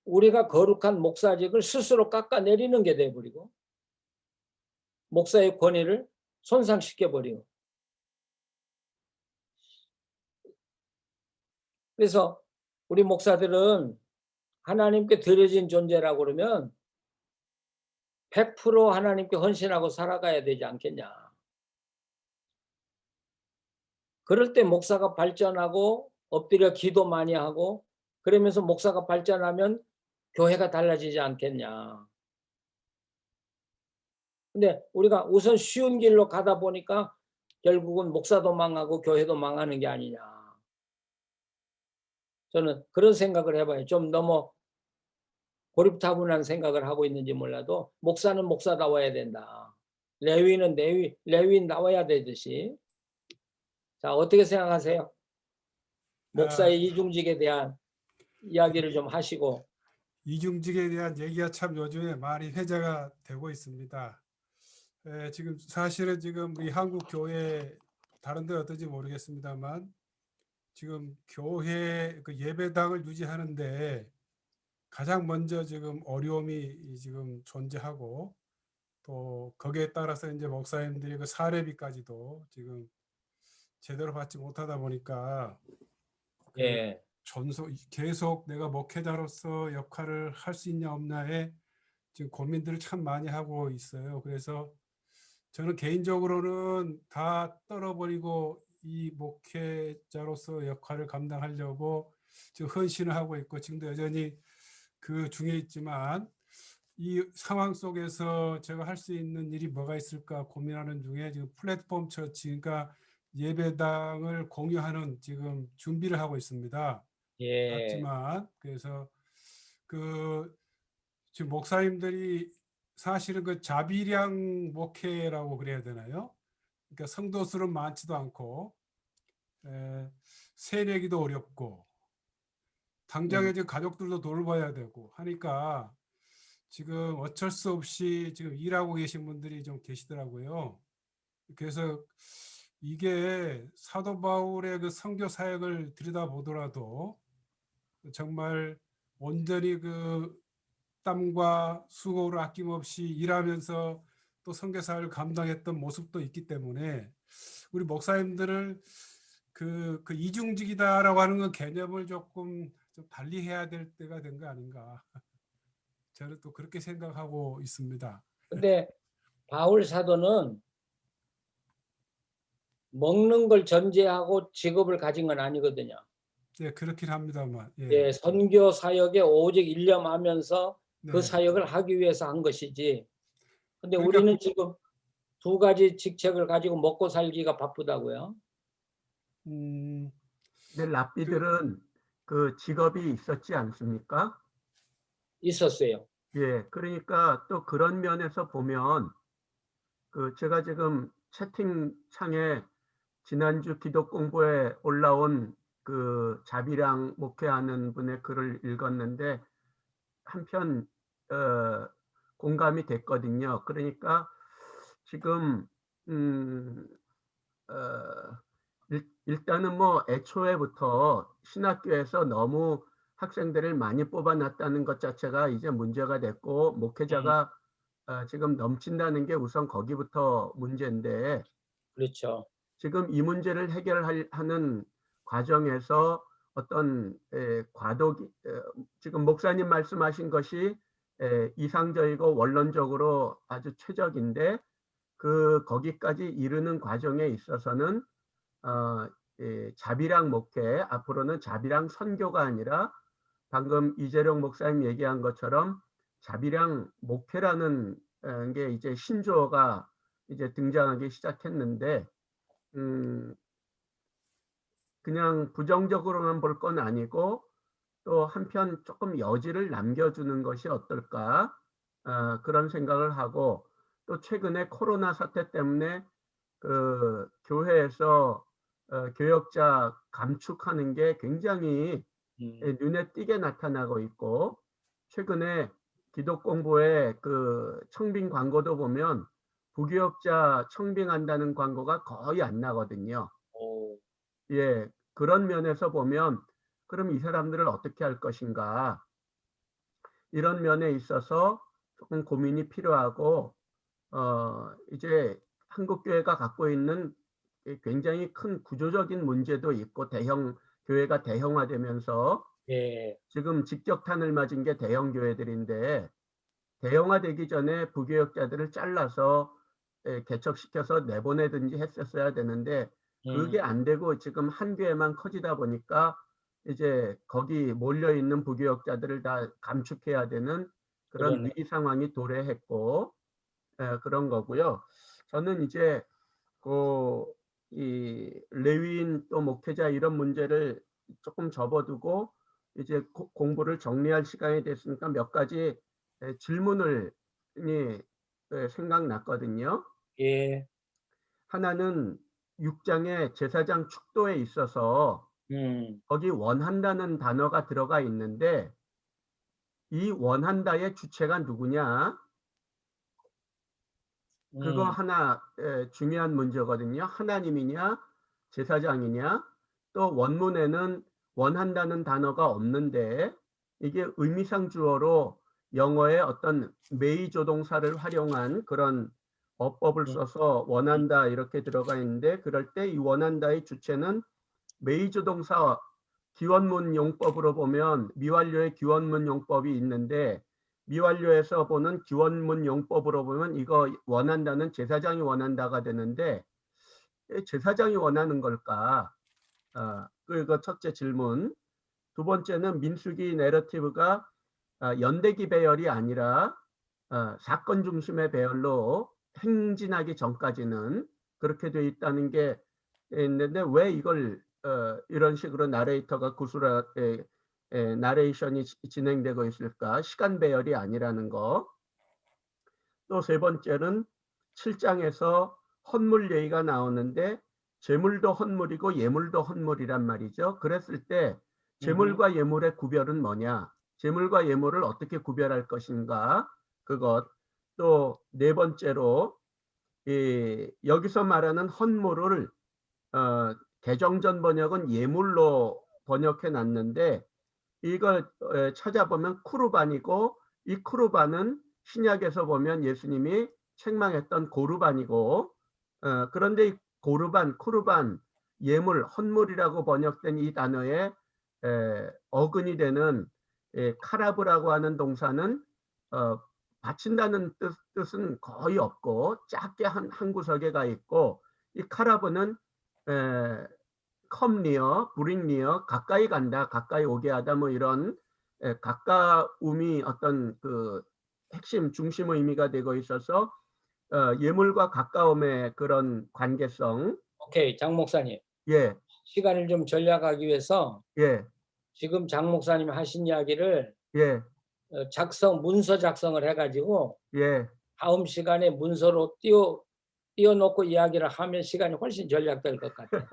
우리가 거룩한 목사직을 스스로 깎아내리는 게 돼버리고 목사의 권위를 손상시켜버리고 그래서 우리 목사들은 하나님께 드려진 존재라고 그러면 100% 하나님께 헌신하고 살아가야 되지 않겠냐. 그럴 때 목사가 발전하고 엎드려 기도 많이 하고 그러면서 목사가 발전하면 교회가 달라지지 않겠냐. 근데 우리가 우선 쉬운 길로 가다 보니까 결국은 목사도 망하고 교회도 망하는 게 아니냐. 저는 그런 생각을 해봐요. 좀 너무 고립타분한 생각을 하고 있는지 몰라도 목사는 목사다워야 된다. 레위는 레위인 나와야 되듯이. 자, 어떻게 생각하세요? 목사의 이중직에 대한 이야기를 좀 하시고. 이중직에 대한 얘기가 참 요즘에 많이 회자가 되고 있습니다. 지금 사실은 지금 우리 한국 교회 다른 데 어떤지 모르겠습니다만 지금 교회 그 예배당을 유지하는데 가장 먼저 지금 어려움이 지금 존재하고 또 거기에 따라서 이제 목사님들이 그 사례비까지도 지금 제대로 받지 못하다 보니까 그 예. 계속 내가 목회자로서 역할을 할 수 있냐 없냐에 지금 고민들을 참 많이 하고 있어요. 그래서 저는 개인적으로는 다 떨어버리고 이 목회자로서 역할을 감당하려고 지금 헌신을 하고 있고 지금도 여전히 그 중에 있지만 이 상황 속에서 제가 할 수 있는 일이 뭐가 있을까 고민하는 중에 지금 플랫폼 처치, 그러니까 예배당을 공유하는 지금 준비를 하고 있습니다. 예. 작지만 그래서 그 지금 목사님들이 사실은 그 자비량 목회라고 그래야 되나요? 그러니까 성도 수는 많지도 않고 세내기도 어렵고 당장에 지금 가족들도 돌봐야 되고 하니까 지금 어쩔 수 없이 지금 일하고 계신 분들이 좀 계시더라고요. 그래서 이게 사도 바울의 그 선교 사역을 들여다보더라도 정말 온전히 그 땀과 수고를 아낌없이 일하면서 또 선교 사역을 감당했던 모습도 있기 때문에 우리 목사님들을 그 이중직이다라고 하는 그 개념을 조금 좀 달리해야 될 때가 된 거 아닌가. 저는 또 그렇게 생각하고 있습니다. 근데 바울 사도는 먹는 걸 전제하고 직업을 가진 건 아니거든요. 네, 그렇긴 합니다만. 예, 선교 사역에 오직 일념하면서 그 네. 사역을 하기 위해서 한 것이지. 근데 그러니까 우리는 지금 두 가지 직책을 가지고 먹고 살기가 바쁘다고요. 근데 랍비들은 그 직업이 있었지 않습니까? 있었어요. 예, 그러니까 또 그런 면에서 보면 그 제가 지금 채팅창에 지난주 기도 공부에 올라온 그 자비랑 목회하는 분의 글을 읽었는데 한편 공감이 됐거든요. 그러니까 지금 어, 일단은 뭐 애초에부터 신학교에서 너무 학생들을 많이 뽑아놨다는 것 자체가 이제 문제가 됐고 목회자가 지금 넘친다는 게 우선 거기부터 문제인데 그렇죠. 지금 이 문제를 해결하는 과정에서 어떤 과도기 지금 목사님 말씀하신 것이 이상적이고 원론적으로 아주 최적인데 그 거기까지 이르는 과정에 있어서는 자비랑 목회 앞으로는 자비랑 선교가 아니라 방금 이재룡 목사님 얘기한 것처럼 자비랑 목회라는 게 이제 신조어가 이제 등장하기 시작했는데 그냥 부정적으로만 볼 건 아니고 또 한편 조금 여지를 남겨주는 것이 어떨까 그런 생각을 하고 또 최근에 코로나 사태 때문에 그 교회에서 교역자 감축하는 게 굉장히 눈에 띄게 나타나고 있고 최근에 기독공부의 그 청빙 광고도 보면 부교역자 청빙한다는 광고가 거의 안 나거든요. 오, 예, 그런 면에서 보면 그럼 이 사람들을 어떻게 할 것인가 이런 면에 있어서 조금 고민이 필요하고 이제 한국교회가 갖고 있는 굉장히 큰 구조적인 문제도 있고 대형 교회가 대형화되면서 예, 지금 직격탄을 맞은 게 대형 교회들인데 대형화되기 전에 부교역자들을 잘라서 개척시켜서 내보내든지 했었어야 되는데 그게 안 되고 지금 한 교회만 커지다 보니까 이제 거기 몰려 있는 부교역자들을 다 감축해야 되는 그런 그러네. 위기 상황이 도래했고 그런 거고요. 저는 이제 이 레위인 또 목회자 이런 문제를 조금 접어두고 이제 공부를 정리할 시간이 됐으니까 몇 가지 질문을 생각났거든요. 예. 하나는 6장의 제사장 축도에 있어서 거기 원한다는 단어가 들어가 있는데 이 원한다의 주체가 누구냐? 그거 하나 중요한 문제거든요. 하나님이냐, 제사장이냐. 또 원문에는 원한다는 단어가 없는데 이게 의미상 주어로 영어의 어떤 메이조동사를 활용한 그런 어법을 써서 원한다 이렇게 들어가 있는데 그럴 때 이 원한다의 주체는 메이조동사 기원문 용법으로 보면 미완료의 기원문 용법이 있는데 미완료에서 보는 기원문 용법으로 보면 이거 원한다는 제사장이 원한다가 되는데 제사장이 원하는 걸까? 그거 첫째 질문. 두 번째는 민수기 내러티브가 연대기 배열이 아니라 사건 중심의 배열로 행진하기 전까지는 그렇게 돼 있다는 게 있는데 왜 이걸 이런 식으로 나레이터가 나레이션이 진행되고 있을까? 시간 배열이 아니라는 거. 또 세 번째는 7장에서 헌물 얘기가 나오는데 제물도 헌물이고 예물도 헌물이란 말이죠. 그랬을 때 제물과 예물의 구별은 뭐냐? 제물과 예물을 어떻게 구별할 것인가? 그것. 또 네 번째로 여기서 말하는 헌물을 개정전 번역은 예물로 번역해 놨는데 이걸 찾아보면 쿠르반이고 이 쿠르반은 신약에서 보면 예수님이 책망했던 고르반이고 그런데 이 고르반, 쿠르반, 예물, 헌물이라고 번역된 이 단어에 어근이 되는 카라브라고 하는 동사는 바친다는 뜻은 거의 없고 작게 한 구석에 가 있고 이 카라브는 컴니어, 브링니어, 가까이 간다, 가까이 오게 하다 뭐 이런 가까움이 어떤 그 핵심 중심 의미가 되고 있어서 예물과 가까움의 그런 관계성. 오케이, 장 목사님. 예, 시간을 좀 전략하기 위해서 예, 지금 장 목사님 하신 이야기를 예, 문서 작성을 해가지고 예. 다음 시간에 문서로 띄워놓고 이야기를 하면 시간이 훨씬 전략될 것 같아요.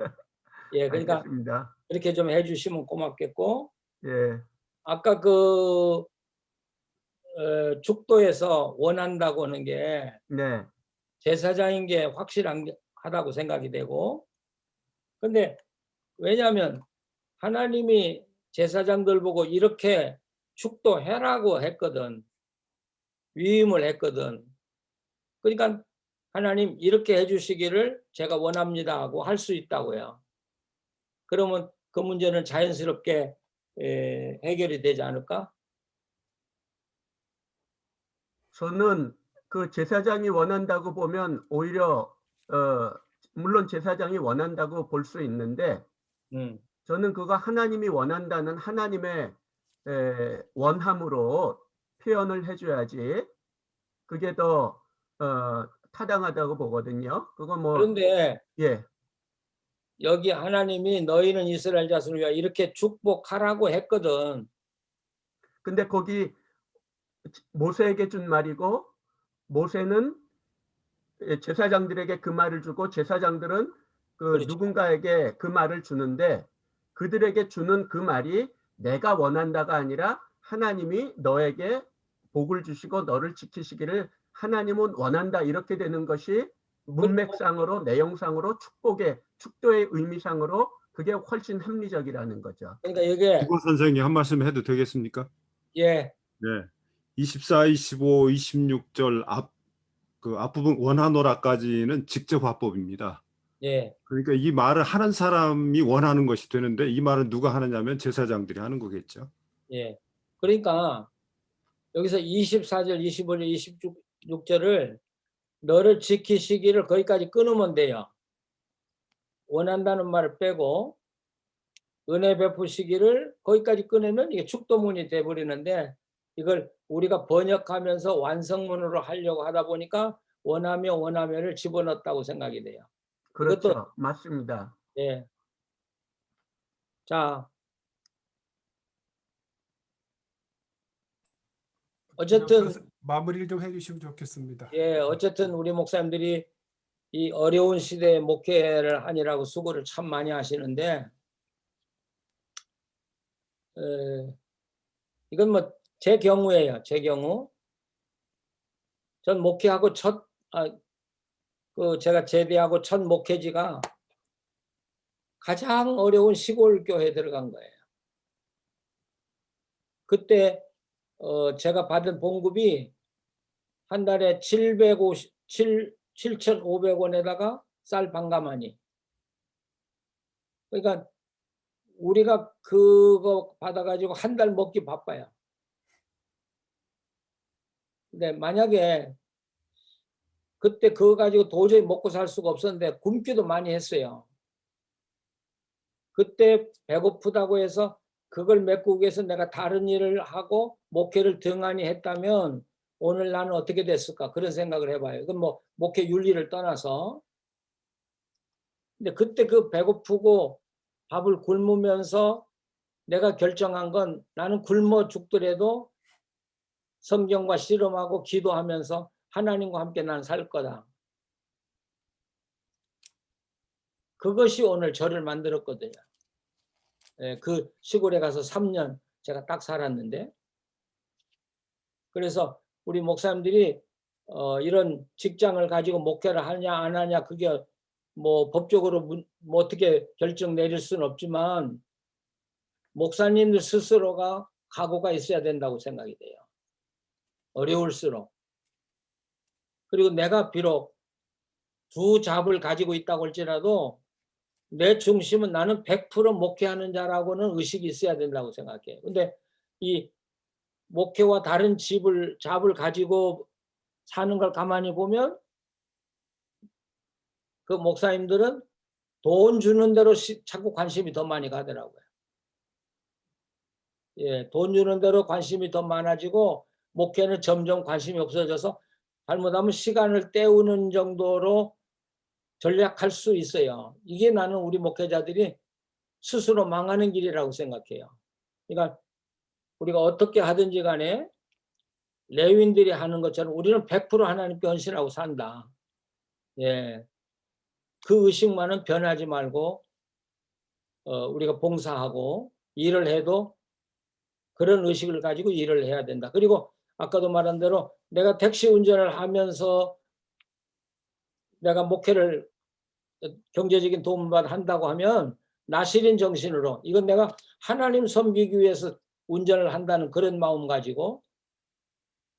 예, 그러니까 알겠습니다. 그렇게 좀 해주시면 고맙겠고, 예, 아까 축도에서 원한다고 하는 게 네, 제사장인 게 확실하다고 생각이 되고, 근데 왜냐하면 하나님이 제사장들 보고 이렇게 축도해라고 했거든. 위임을 했거든. 그러니까 하나님 이렇게 해주시기를 제가 원합니다 하고 할 수 있다고요. 그러면 그 문제는 자연스럽게 해결이 되지 않을까? 저는 그 제사장이 원한다고 보면 오히려 물론 제사장이 원한다고 볼 수 있는데 저는 그거 하나님이 원한다는 하나님의 원함으로 표현을 해줘야지 그게 더 타당하다고 보거든요. 그거 뭐 그런데 예, 여기 하나님이 너희는 이스라엘 자손을 위하여 이렇게 축복하라고 했거든. 근데 거기 모세에게 준 말이고 모세는 제사장들에게 그 말을 주고 제사장들은 그 그렇죠. 누군가에게 그 말을 주는데 그들에게 주는 그 말이 내가 원한다가 아니라 하나님이 너에게 복을 주시고 너를 지키시기를 하나님은 원한다 이렇게 되는 것이 문맥상으로 내용상으로 축도의 의미상으로 그게 훨씬 합리적이라는 거죠. 그러니까 이게 국어 선생님 한 말씀 해도 되겠습니까? 예, 네. 24, 25, 26절 앞부분 원하노라까지는 직접 화법입니다. 예, 그러니까 이 말을 하는 사람이 원하는 것이 되는데 이 말은 누가 하느냐면 제사장들이 하는 거겠죠. 예. 그러니까 여기서 24절, 25절, 26절을 너를 지키시기를 거기까지 끊으면 돼요. 원한다는 말을 빼고 은혜 베푸시기를 거기까지 끊으면 이게 축도문이 돼버리는데 이걸 우리가 번역하면서 완성문으로 하려고 하다 보니까 원하며를 집어넣었다고 생각이 돼요. 그렇죠. 이것도 맞습니다. 예. 자, 어쨌든 그래서 마무리를 좀 해주시면 좋겠습니다. 예, 어쨌든 우리 목사님들이 이 어려운 시대에 목회를 하느라고 수고를 참 많이 하시는데 이건 뭐 제 경우예요. 제 경우 전 목회하고 제가 제대하고 첫 목회지가 가장 어려운 시골 교회에 들어간 거예요. 그때 제가 받은 봉급이 한 달에 7,500원에다가 쌀 반가마니. 그러니까 우리가 그거 받아가지고 한 달 먹기 바빠요. 근데 만약에 그때 그거 가지고 도저히 먹고 살 수가 없었는데 굶기도 많이 했어요. 그때 배고프다고 해서 그걸 메꾸기 위해서 내가 다른 일을 하고 목회를 등한히 했다면 오늘 나는 어떻게 됐을까 그런 생각을 해봐요. 이건 뭐 목회 윤리를 떠나서. 근데 그때 그 배고프고 밥을 굶으면서 내가 결정한 건 나는 굶어 죽더라도 성경과 씨름하고 기도하면서 하나님과 함께 난 살 거다. 그것이 오늘 저를 만들었거든요. 그 시골에 가서 3년 제가 딱 살았는데, 그래서 우리 목사님들이 이런 직장을 가지고 목회를 하냐 안 하냐 그게 뭐 법적으로 뭐 어떻게 결정 내릴 수는 없지만 목사님들 스스로가 각오가 있어야 된다고 생각이 돼요. 어려울수록. 그리고 내가 비록 두 잡을 가지고 있다고 할지라도 내 중심은 나는 100% 목회하는 자라고는 의식이 있어야 된다고 생각해요. 근데 이 목회와 다른 잡을 가지고 사는 걸 가만히 보면 그 목사님들은 돈 주는 대로 자꾸 관심이 더 많이 가더라고요. 예, 돈 주는 대로 관심이 더 많아지고 목회는 점점 관심이 없어져서 잘못하면 시간을 때우는 정도로 전략할 수 있어요. 이게 나는 우리 목회자들이 스스로 망하는 길이라고 생각해요. 그러니까 우리가 어떻게 하든지 간에 레위인들이 하는 것처럼 우리는 100% 하나님께 헌신하고 산다. 예, 그 의식만은 변하지 말고 우리가 봉사하고 일을 해도 그런 의식을 가지고 일을 해야 된다. 그리고 아까도 말한 대로 내가 택시 운전을 하면서 내가 목회를 경제적인 도움을 한다고 하면 나시린 정신으로 이건 내가 하나님 섬기기 위해서 운전을 한다는 그런 마음 가지고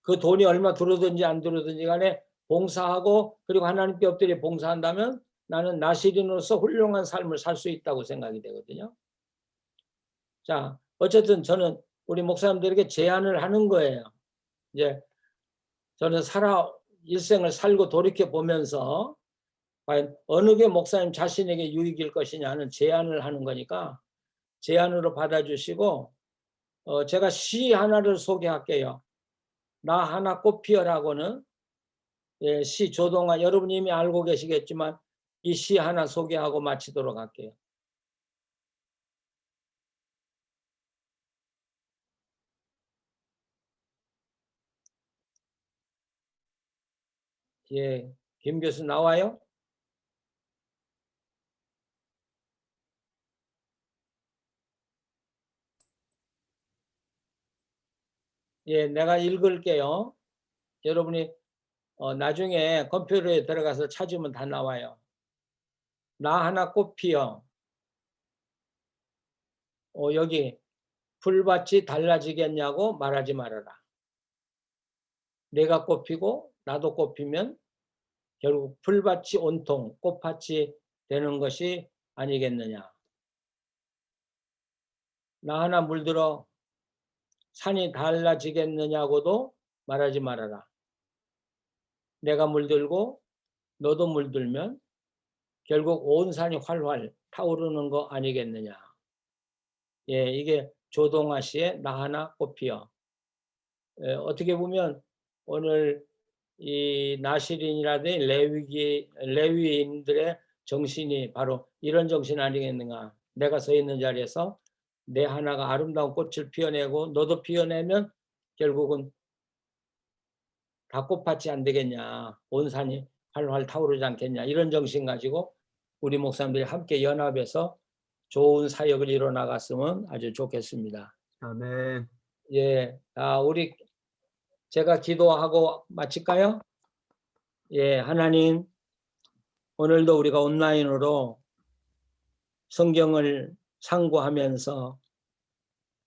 그 돈이 얼마 들어오든지 안 들어오든지 간에 봉사하고 그리고 하나님께 엎드려 봉사한다면 나는 나시린으로서 훌륭한 삶을 살 수 있다고 생각이 되거든요. 자, 어쨌든 저는 우리 목사님들에게 제안을 하는 거예요. 이제 저는 일생을 살고 돌이켜 보면서 과연 어느 게 목사님 자신에게 유익일 것이냐는 제안을 하는 거니까 제안으로 받아주시고 제가 시 하나를 소개할게요. 나 하나 꽃피어라고는 시 조동아 여러분이 이미 알고 계시겠지만 이 시 하나 소개하고 마치도록 할게요. 예, 김 교수 나와요? 예, 내가 읽을게요. 여러분이 나중에 컴퓨터에 들어가서 찾으면 다 나와요. 나 하나 꽃피어. 여기 풀밭이 달라지겠냐고 말하지 말아라. 내가 꽃피고 나도 꽃피면 결국 풀밭이 온통 꽃밭이 되는 것이 아니겠느냐. 나 하나 물들어 산이 달라지겠느냐고도 말하지 말아라. 내가 물들고 너도 물들면 결국 온 산이 활활 타오르는 거 아니겠느냐. 예, 이게 조동아 씨의 나 하나 꽃피어. 어떻게 보면 오늘 이 나시린이라든지 레위인들의 정신이 바로 이런 정신 아니겠는가. 내가 서 있는 자리에서 내 하나가 아름다운 꽃을 피워내고 너도 피워내면 결국은 닭꽃밭이 안 되겠냐, 온 산이 활활 타오르지 않겠냐, 이런 정신 가지고 우리 목사님들이 함께 연합해서 좋은 사역을 이뤄 나갔으면 아주 좋겠습니다. 아멘. 예, 우리 제가 기도하고 마칠까요? 예, 하나님, 오늘도 우리가 온라인으로 성경을 상고하면서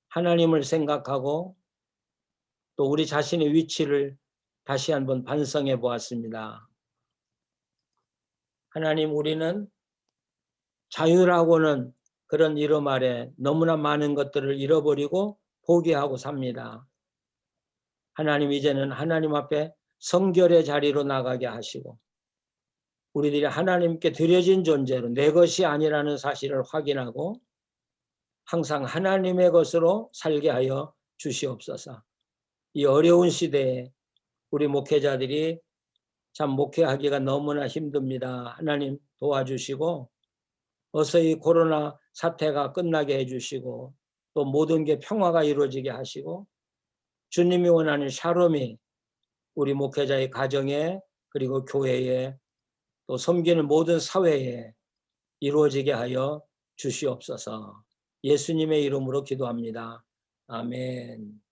하나님을 생각하고 또 우리 자신의 위치를 다시 한번 반성해 보았습니다. 하나님, 우리는 자유라고는 그런 이름 아래 너무나 많은 것들을 잃어버리고 포기하고 삽니다. 하나님, 이제는 하나님 앞에 성결의 자리로 나가게 하시고 우리들이 하나님께 드려진 존재로 내 것이 아니라는 사실을 확인하고 항상 하나님의 것으로 살게 하여 주시옵소서. 이 어려운 시대에 우리 목회자들이 참 목회하기가 너무나 힘듭니다. 하나님 도와주시고 어서 이 코로나 사태가 끝나게 해주시고 또 모든 게 평화가 이루어지게 하시고 주님이 원하는 샬롬이 우리 목회자의 가정에 그리고 교회에 또 섬기는 모든 사회에 이루어지게 하여 주시옵소서. 예수님의 이름으로 기도합니다. 아멘.